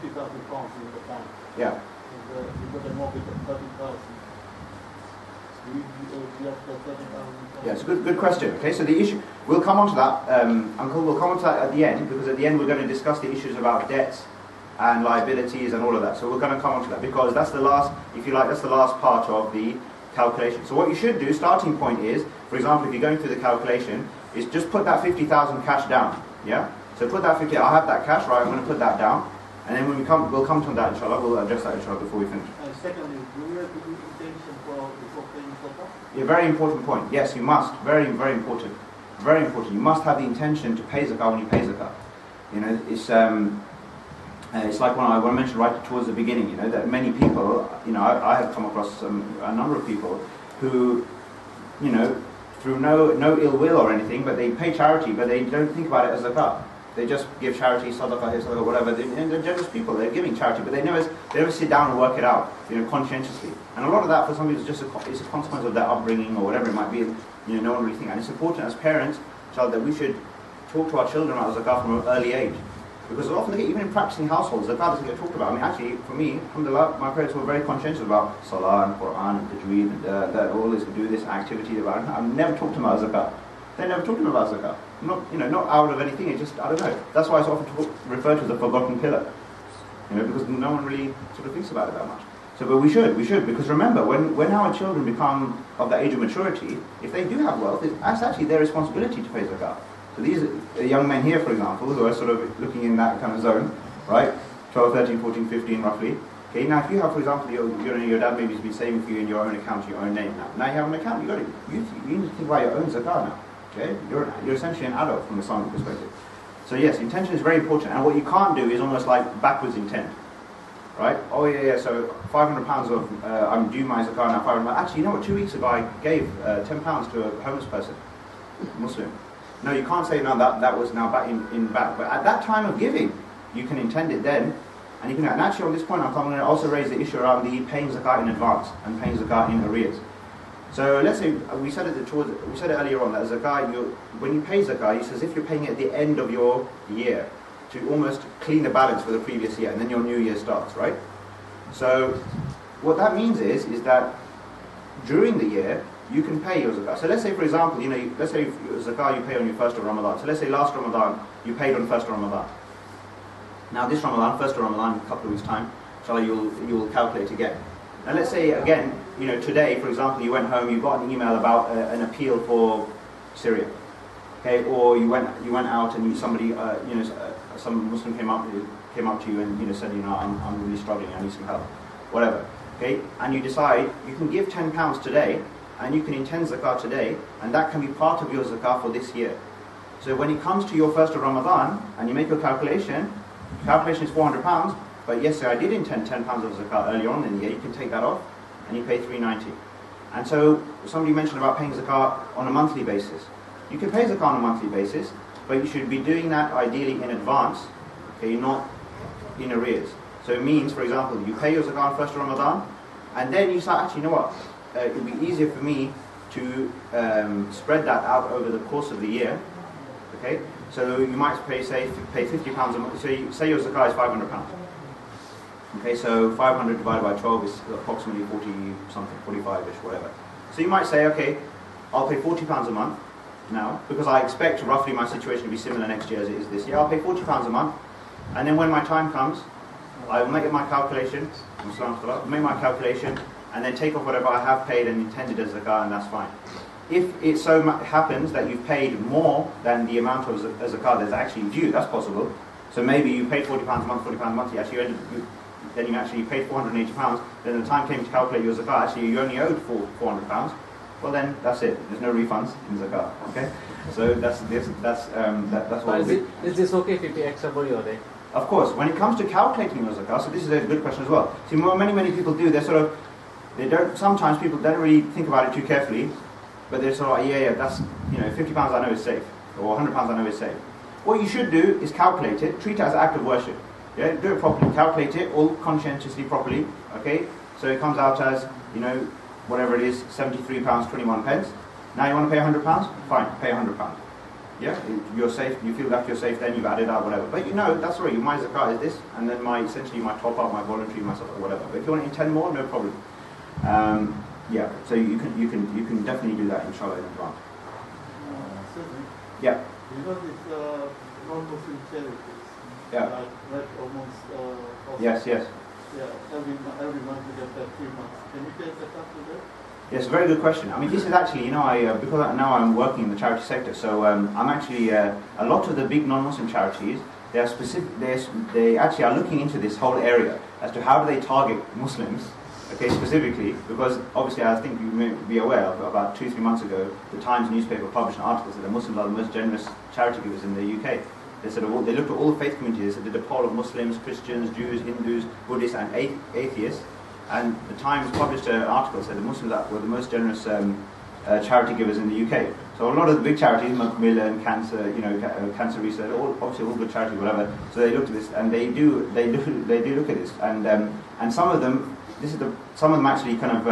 Speaker 3: £50,000 in the bank?
Speaker 1: Yeah.
Speaker 3: And you got a mortgage of 30,000. Do you have got 30,000?
Speaker 1: Yeah, it's a good question. Okay, so the issue, we'll come on to that, Uncle, we'll come on to that at the end, because at the end we're going to discuss the issues about debts and liabilities and all of that. So we're going to come on to that, because that's the last, if you like, that's the last part of the calculation. So what you should do, starting point is, for example, if you're going through the calculation, is just put that 50,000 cash down. Yeah? So put that 50, I have that cash, right, I'm going to put that down. And then when we'll come to that, inshallah, we'll address that, inshallah, before we finish.
Speaker 3: And secondly, do you have to do intention before paying zakat?
Speaker 1: Yeah, very important point. Yes, you must. Very, very important. Very important. You must have the intention to pay zakat when you pay zakat. It's like when I mentioned right towards the beginning, that many people, I have come across a number of people who, through no ill will or anything, but they pay charity, but they don't think about it as zakat. They just give charity, sadaqah, whatever. And they're generous people. They're giving charity, but they never sit down and work it out, conscientiously. And a lot of that for some people is just it's a consequence of their upbringing or whatever it might be. No one really thinks. And it's important as parents, child, that we should talk to our children about zakat from an early age. Because often, even in practicing households, zakat doesn't get talked about. I mean, actually, for me, alhamdulillah, my parents were very conscientious about salah and Quran and tajweed and that all this, do this activity. I've never talked to them about zakat. They never talked to them about zakat. Not out of anything, it's just, I don't know. That's why it's often referred to as a forgotten pillar. Because no one really sort of thinks about it that much. So, but we should, because remember, when our children become of the age of maturity, if they do have wealth, that's actually their responsibility to pay zakat. So these young men here, for example, who are sort of looking in that kind of zone, right? 12, 13, 14, 15 roughly. Okay, now if you have, for example, your dad maybe has been saving for you in your own account, your own name now. Now you have an account, you need to think about your own zakat now. Okay? You're essentially an adult from the Islamic perspective. So yes, intention is very important, and what you can't do is almost like backwards intent. Right? Oh yeah, so £500 of, I'm due my zakat now, £500. Actually, 2 weeks ago I gave £10 to a homeless person, Muslim. No, you can't say, no, that was now back in back. But at that time of giving, you can intend it then, and you can. And actually, on this point, I'm going to also raise the issue around the paying zakat in advance and paying zakat in arrears. So let's say we said it earlier on that zakah, when you pay zakah, it's as if you're paying it at the end of your year to almost clean the balance for the previous year, and then your new year starts, right? So what that means is that during the year you can pay your zakah. So let's say, for example, let's say zakah you pay on your first of Ramadan. So let's say last Ramadan you paid on first of Ramadan. Now this Ramadan, first of Ramadan, a couple of weeks time, inshallah you'll calculate again. Now let's say again, today, for example, you went home, you got an email about an appeal for Syria, okay, or you went out and somebody, some Muslim came up to you and said, I'm really struggling, I need some help, whatever, okay, and you decide you can give £10 today, and you can intend zakah today, and that can be part of your zakah for this year. So when it comes to your first of Ramadan and you make your calculation is £400. But yes, sir, I did intend £10 of zakah earlier on in the year. You can take that off, and you pay $3.90. And so somebody mentioned about paying zakah on a monthly basis. You can pay zakah on a monthly basis, but you should be doing that ideally in advance, okay, not in arrears. So it means, for example, you pay your zakah on first of Ramadan, and then you start, actually, you know what? It would be easier for me to spread that out over the course of the year. Okay, so you might pay £50 a month. So say your zakah is £500. Okay, so 500 divided by 12 is approximately 40 something, 45ish, whatever. So you might say, okay, I'll pay £40 a month now, because I expect roughly my situation to be similar next year as it is this year. I'll pay £40 a month, and then when my time comes, I will make my calculation, and then take off whatever I have paid and intended as zakah, and that's fine. If it so happens that you've paid more than the amount of zakah that's actually due, that's possible. So maybe you paid £40 a month, then you actually paid £480, then the time came to calculate your zakah, actually you only owed £400, well then that's it, there's no refunds in zakah, okay? So that's what
Speaker 6: is this okay if you pay extra for your day?
Speaker 1: Of course, when it comes to calculating your zakah, so this is a good question as well. See, what many people do, sometimes people don't really think about it too carefully, but they're sort of like, that's, £50 I know is safe, or £100 I know is safe. What you should do is calculate it, treat it as an act of worship. Yeah, do it properly, calculate it all conscientiously properly, okay? So it comes out as, whatever it is, £73.21. Now you want to pay £100? Fine, pay £100. Yeah, you're safe, you feel that you're safe, then you've added out whatever. But that's right, my zakah is this, and then essentially my top up, my voluntary, myself, or whatever. But if you want to intend more, no problem. Yeah, so you can definitely do that, inshallah, in advance. Yeah.
Speaker 3: This non-Muslim charities.
Speaker 1: Yeah.
Speaker 3: Like almost.
Speaker 1: Yes.
Speaker 3: Yeah, every month we get 3 months. Can you take that up to that?
Speaker 1: Yes, very good question. I mean, this is actually, because now I'm working in the charity sector, so I'm actually, a lot of the big non-Muslim charities, they actually are looking into this whole area as to how do they target Muslims, okay, specifically, because obviously I think you may be aware of, about 2-3 months ago, the Times newspaper published an article that the Muslims are the most generous charity givers in the UK. They looked at all the faith communities, they did a poll of Muslims, Christians, Jews, Hindus, Buddhists and atheists, and the Times published an article that said the Muslims were the most generous charity givers in the UK. So a lot of the big charities, Macmillan, cancer, cancer research, obviously all good charities, whatever. So they looked at this, and they do look at this, and some of them, some of them actually kind of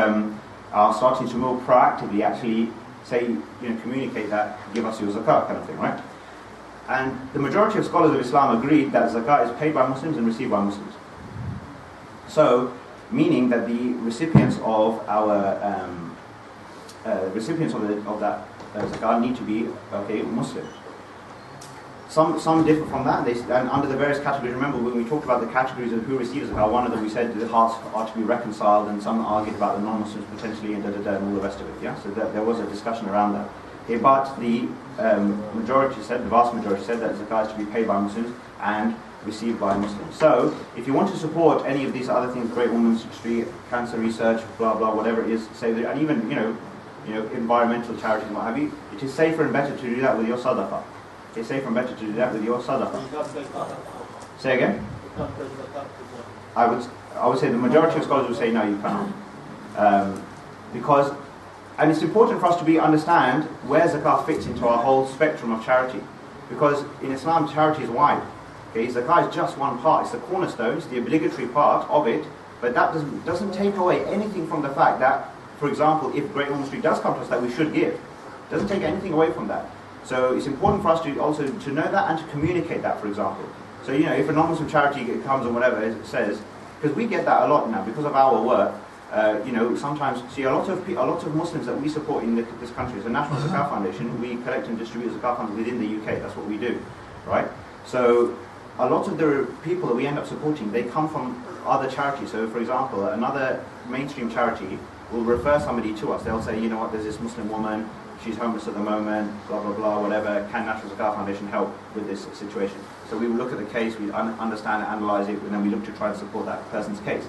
Speaker 1: are starting to more proactively actually say, communicate that, give us your zakah kind of thing, right? And the majority of scholars of Islam agreed that zakah is paid by Muslims and received by Muslims. So, meaning that the recipients of our recipients of that zakah need to be Muslim. Some differ from that, and under the various categories. Remember when we talked about the categories of who receives zakah, one of them we said the hearts are to be reconciled, and some argued about the non-Muslims potentially, and and all the rest of it. Yeah, so there was a discussion around that. Okay, but the vast majority said that zakah is to be paid by Muslims and received by Muslims. So, if you want to support any of these other things, Great Women's Street, cancer research, blah blah, whatever it is, and even environmental charities and what have you, it is safer and better to do that with your sadaqah. It's safer and better to do that with your sadaqah. Say again? I would say the majority of scholars would say no, you cannot, because. And it's important for us to understand where zakah fits into our whole spectrum of charity. Because in Islam, charity is wide. Okay, zakah is just one part. It's the cornerstone, it's the obligatory part of it. But that doesn't take away anything from the fact that for example, if Great Ormond Street does come to us, that we should give. It doesn't take anything away from that. So it's important for us to also to know that and to communicate that, for example. So, you know, if a non-Muslim charity comes and whatever it says, because we get that a lot now because of our work. You know, sometimes see a lot of Muslims that we support in this country. So National Zakat Foundation, we collect and distribute zakat funds within the UK. That's what we do, right? So a lot of the people that we end up supporting, they come from other charities. So, for example, another mainstream charity will refer somebody to us. They'll say, you know what, there's this Muslim woman, she's homeless at the moment, blah, blah, blah, whatever. Can National Zakat Foundation help with this situation? So we will look at the case, we understand it, analyse it, and then we look to try to support that person's case.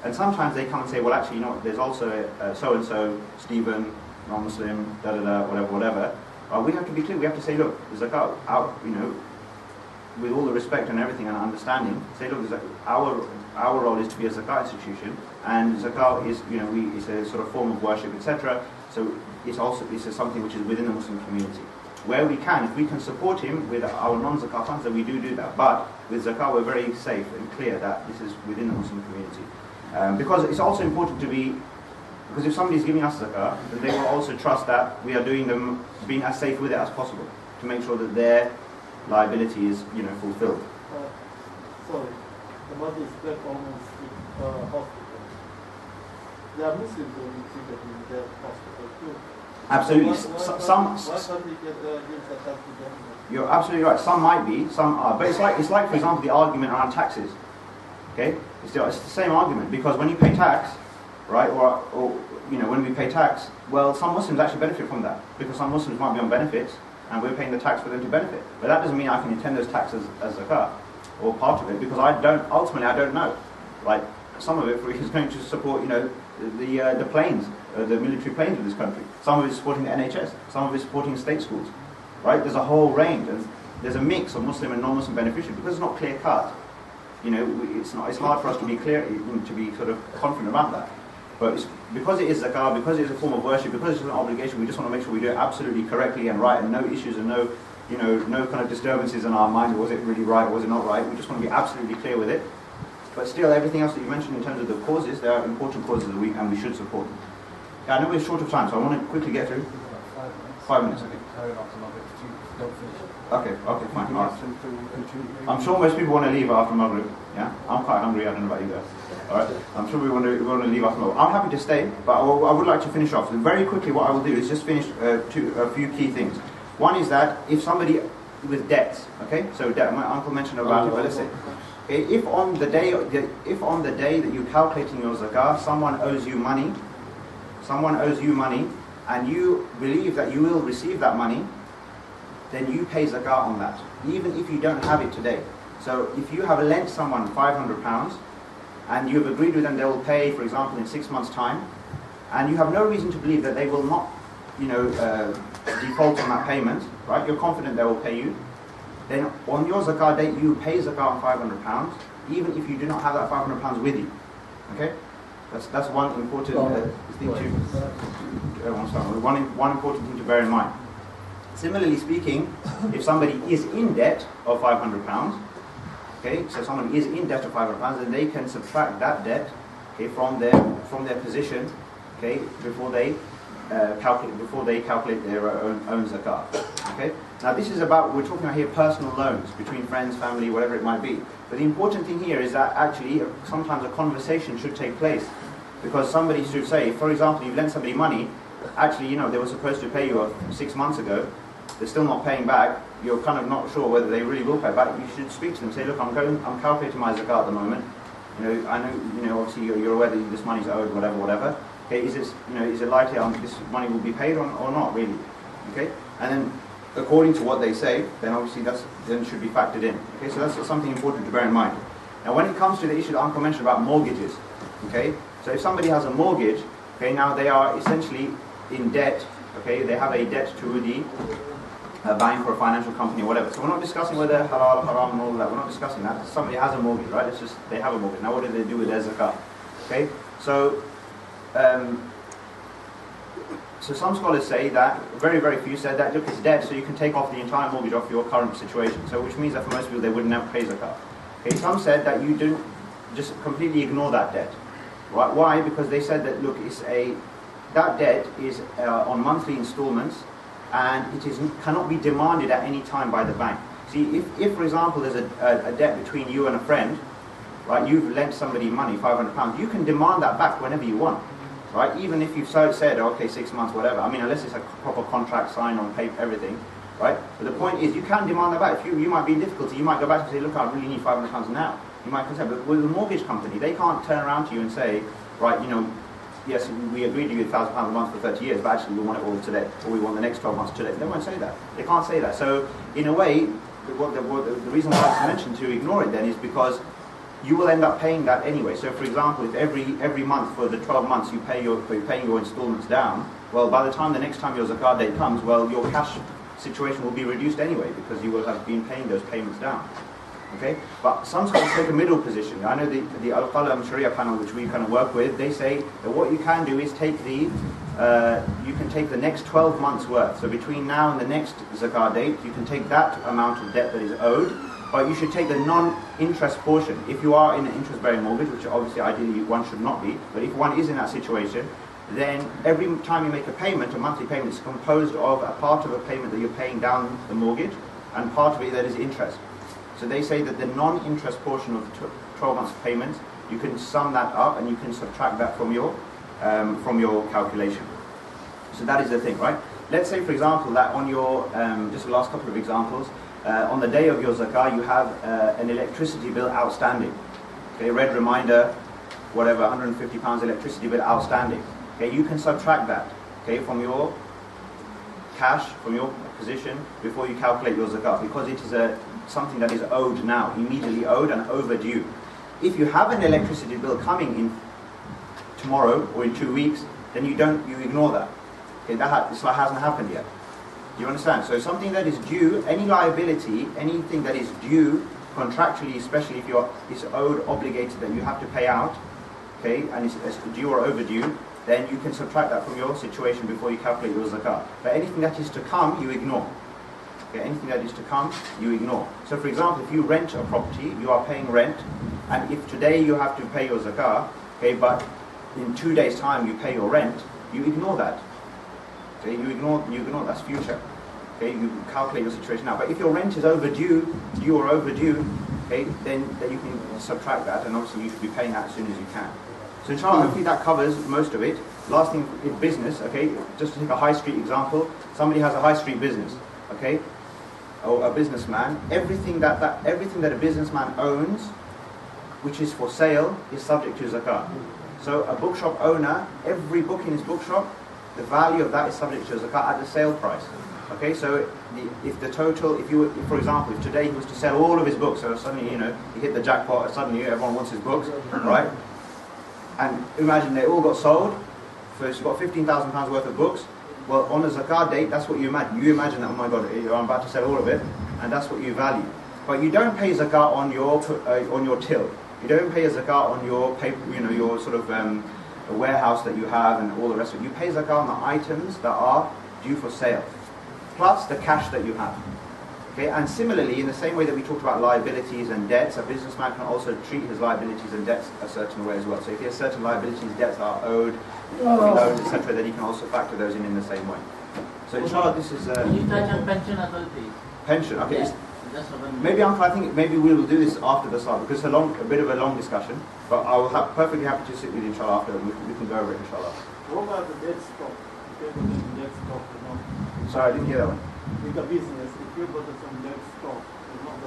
Speaker 1: And sometimes they come and say, well, actually, you know what, there's also so-and-so, Stephen, non-Muslim, da-da-da, whatever, whatever. We have to be clear. We have to say, look, zakat, you know, with all the respect and everything and understanding, say, look, our role is to be a zakat institution, and zakat is, you know, it's a sort of form of worship, etc. So it's something which is within the Muslim community. Where we can, if we can support him with our non-zakat funds, then we do that. But with zakat, we're very safe and clear that this is within the Muslim community. Because it's also important to be, because if somebody is giving us zakah, then they will also trust that we are being as safe with it as possible to make sure that their liability is, you know, fulfilled.
Speaker 3: Sorry, the Masjid Bilal almost hospital. There are Muslims who are treated in their hospital too.
Speaker 1: Absolutely.
Speaker 3: Why can't we give zakat to them?
Speaker 1: You're absolutely right. Some might be, some are. But it's like, for example, the argument around taxes. Okay, it's the same argument, because when you pay tax, right, or you know, when we pay tax, well, some Muslims actually benefit from that, because some Muslims might be on benefits, and we're paying the tax for them to benefit. But that doesn't mean I can attend those taxes as zakat, or part of it, because ultimately I don't know. Like, some of it is going to support, you know, the planes, the military planes of this country. Some of it is supporting the NHS, some of it is supporting state schools, right? There's a whole range, and there's a mix of Muslim and non-Muslim beneficiaries, because it's not clear cut. You know, it's hard for us to be clear, to be sort of confident about that. But because it is zakat, because it is a form of worship, because it's an obligation, we just want to make sure we do it absolutely correctly and right, and no issues and no kind of disturbances in our mind. Was it really right or was it not right? We just want to be absolutely clear with it. But still, everything else that you mentioned in terms of the causes, they are important causes and we should support them. Yeah, I know we're short of time, so I want to quickly get through. 5 minutes. Okay, fine. All right. I'm sure most people want to leave after Maghrib. Yeah, I'm quite hungry. I don't know about you guys. All right. I'm sure we want to leave after Maghrib. I'm happy to stay, but I would like to finish off. Very quickly, what I will do is just finish a few key things. One is that if somebody with debts, okay, so debt, my uncle mentioned about it, but let's say if on the day that you're calculating your zakah, someone owes you money, and you believe that you will receive that money, then you pay zakat on that, even if you don't have it today. So if you have lent someone £500 and you've agreed with them they will pay, for example, in 6 months' time, and you have no reason to believe that they will not, you know, default on that payment, right? You're confident they will pay you. Then on your zakat date, you pay zakat on £500, even if you do not have that £500 with you. Okay, that's one important thing one important thing to bear in mind. Similarly speaking, if somebody is in debt of £500, okay, so someone is in debt of £500, then they can subtract that debt, okay, from their position, okay, before they calculate their own zakat. Okay. Now this is about, we're talking about here personal loans between friends, family, whatever it might be. But the important thing here is that actually sometimes a conversation should take place, because somebody should say, for example, you've lent somebody money. Actually, you know, they were supposed to pay you 6 months ago. They're still not paying back. You're kind of not sure whether they really will pay back. You should speak to them. Say, look, I'm calculating my zakat at the moment. You know, I know, you know, obviously you're aware that this money's owed, whatever. Okay, is it likely this money will be paid or not really? Okay, and then according to what they say, then obviously then should be factored in. Okay, so that's something important to bear in mind. Now, when it comes to the issue that Uncle mentioned about mortgages, okay, so if somebody has a mortgage, okay, now they are essentially in debt. Okay, they have a debt to the bank or a financial company or whatever. So we're not discussing whether halal, haram and all that. We're not discussing that. Somebody has a mortgage, right? It's just they have a mortgage. Now what do they do with their zakat? Okay, so some scholars say that, very, very few said that, look, it's debt, so you can take off the entire mortgage off your current situation. So which means that for most people they would never pay zakat. Okay, some said that you don't just completely ignore that debt. Right? Why? Because they said that, look, that debt is on monthly installments, and cannot be demanded at any time by the bank. See, if for example there's a debt between you and a friend, right? You've lent somebody money, £500. You can demand that back whenever you want, right? Even if you've said, okay, 6 months, whatever. I mean, unless it's a proper contract signed on paper, everything, right? But the point is, you can demand that back. If you might be in difficulty, you might go back and say, look, I really need £500 now. You might consent, but with a mortgage company, they can't turn around to you and say, right, yes, we agreed to you £1,000 a month for 30 years, but actually we want it all today, or we want the next 12 months today. They won't say that. They can't say that. So, in a way, the reason why it's mentioned to ignore it then is because you will end up paying that anyway. So, for example, if every month for the 12 months you're paying your installments down, well, by the time the next time your zakat date comes, well, your cash situation will be reduced anyway because you will have been paying those payments down. Okay, but sometimes take a middle position. I know the Al-Qalam Sharia panel, which we kind of work with, they say that what you can do is take you can take the next 12 months worth. So between now and the next zakat date, you can take that amount of debt that is owed, but you should take the non-interest portion. If you are in an interest-bearing mortgage, which obviously ideally one should not be, but if one is in that situation, then every time you make a payment, a monthly payment is composed of a part of a payment that you're paying down the mortgage, and part of it that is interest. So they say that the non-interest portion of 12 months of payments, you can sum that up and you can subtract that from your calculation. So that is the thing, right? Let's say, for example, that on your, just the last couple of examples, on the day of your zakah, you have an electricity bill outstanding. Okay, red reminder, whatever, £150 electricity bill outstanding. Okay, you can subtract that, okay, from your cash, from your position, before you calculate your zakah, because it is something that is owed now, immediately owed and overdue. If you have an electricity bill coming in tomorrow or in 2 weeks, then you ignore that. Okay, that hasn't happened yet. Do you understand? So something that is due, any liability, anything that is due contractually, especially if it's owed, obligated, that you have to pay out, okay, and it's due or overdue, then you can subtract that from your situation before you calculate your zakat. But anything that is to come, you ignore. Okay, anything that is to come, you ignore. So for example, if you rent a property, you are paying rent, and if today you have to pay your zakah, okay, but in 2 days' time you pay your rent, you ignore that. Okay, you ignore that's future. Okay, you calculate your situation now. But if your rent is overdue, due or overdue, okay, then you can subtract that, and obviously you should be paying that as soon as you can. So inshallah, hopefully that covers most of it. Last thing in business, okay, just to take a high street example, somebody has a high street business, okay, or a businessman, everything that a businessman owns, which is for sale, is subject to zakat. So a bookshop owner, every book in his bookshop, the value of that is subject to zakat at the sale price. Okay, so if for example, if today he was to sell all of his books, so suddenly, he hit the jackpot, and suddenly everyone wants his books, right? And imagine they all got sold, so he's got £15,000 worth of books. Well, on a zakat date, that's what you imagine. You imagine that, oh my God, I'm about to sell all of it, and that's what you value. But you don't pay zakat on your till. You don't pay a zakat on your paper, your sort of a warehouse that you have and all the rest of it. You pay zakat on the items that are due for sale, plus the cash that you have. Okay, and similarly, in the same way that we talked about liabilities and debts, a businessman can also treat his liabilities and debts a certain way as well. So if he has certain liabilities, debts are owed, loans, etc., then he can also factor those in the same way. So inshallah, this is...
Speaker 5: Can you touch on pension as well, please?
Speaker 1: Pension, okay.
Speaker 5: Yeah.
Speaker 1: Maybe, Uncle, I think maybe we will do this after the start, because it's a bit of a long discussion, but I will perfectly happy to sit with you, inshallah, after, and we can go over it, inshallah.
Speaker 3: What about the debt stock? If you have debt stock,
Speaker 1: Sorry, I didn't hear that one.
Speaker 3: With a business, if you got some debt stock,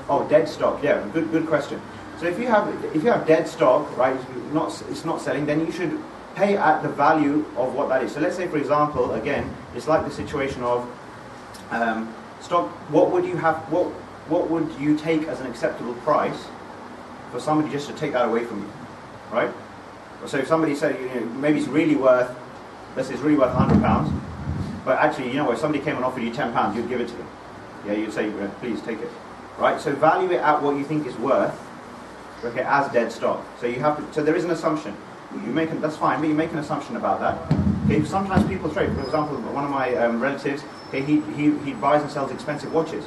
Speaker 1: Oh, dead stock, yeah, good question. So if you have dead stock, right, it's not selling, then you should pay at the value of what that is. So let's say, for example, again, it's like the situation of stock. What would you take as an acceptable price for somebody just to take that away from you, right? So if somebody said, maybe it's really worth, let's say it's really worth £100, but actually, if somebody came and offered you £10, you'd give it to them. Yeah, you'd say, please take it, right? So value it at what you think is worth, okay, as dead stock. So you have to. So there is an assumption. That's fine, but you make an assumption about that. Okay, sometimes people trade. For example, one of my relatives, okay, he buys and sells expensive watches.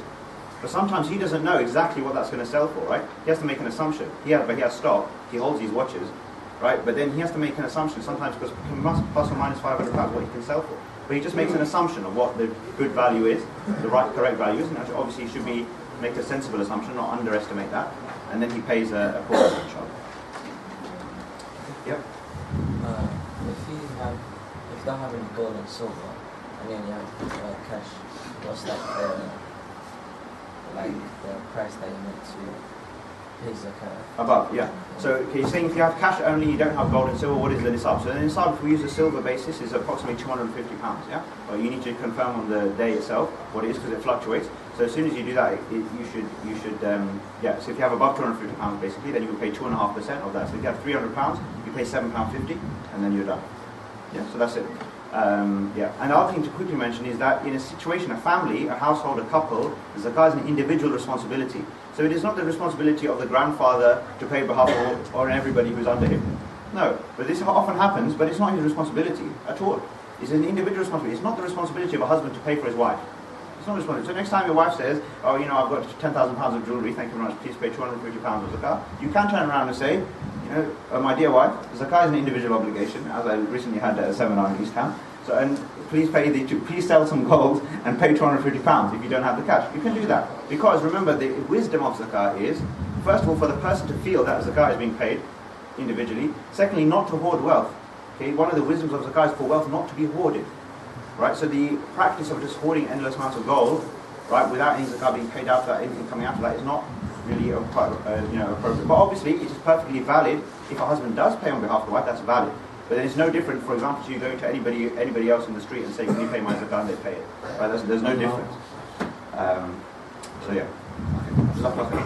Speaker 1: But sometimes he doesn't know exactly what that's going to sell for, right? He has to make an assumption. But he has stock. He holds these watches. right? But then he has to make an assumption sometimes, because he must plus or minus £500 what he can sell for. But he just makes an assumption of what the good value is, the correct value is, and obviously he should make a sensible assumption, not underestimate that, and then he pays a quarter, inshallah. Yep.
Speaker 7: If they have any gold and silver, and then you have cash, what's like the price that you meant to pay zakat?
Speaker 1: Above, yeah. So okay, you're saying if you have cash only, you don't have gold and silver, what is the nisab? So the nisab, if we use a silver basis, is approximately £250, yeah? But you need to confirm on the day itself what it is, because it fluctuates. So as soon as you do that, you should yeah, so if you have above £250 basically, then you will pay 2.5% of that. So if you have £300, you pay £7.50, and then you're done. Yeah, so that's it. Yeah, and the other thing to quickly mention is that in a situation, a family, a household, a couple, the zakat is an individual responsibility. So it is not the responsibility of the grandfather to pay behalf of or everybody who's under him. No, but this often happens, but it's not his responsibility at all. It's an individual responsibility. It's not the responsibility of a husband to pay for his wife. It's not responsible. So next time your wife says, oh, you know, I've got £10,000 of jewellery, thank you very much, please pay £250 of zakat, you can turn around and say, you know, my dear wife, zakat is an individual obligation, as I recently had a seminar in East Town, so, and please sell some gold and pay £250 if you don't have the cash. You can do that. Because remember, the wisdom of zakat is, first of all, for the person to feel that zakat is being paid individually. Secondly, not to hoard wealth. Okay, one of the wisdoms of zakat is for wealth not to be hoarded. Right, so the practice of just hoarding endless amounts of gold, right, without any zakat being paid out, that anything coming out of that is not really appropriate. But obviously, it is perfectly valid if a husband does pay on behalf of the wife. That's valid. But then it's no different, for example, to you going to anybody else in the street and saying, "Can you pay my zakat?" and they pay it. Right, there's no difference. So yeah. Okay.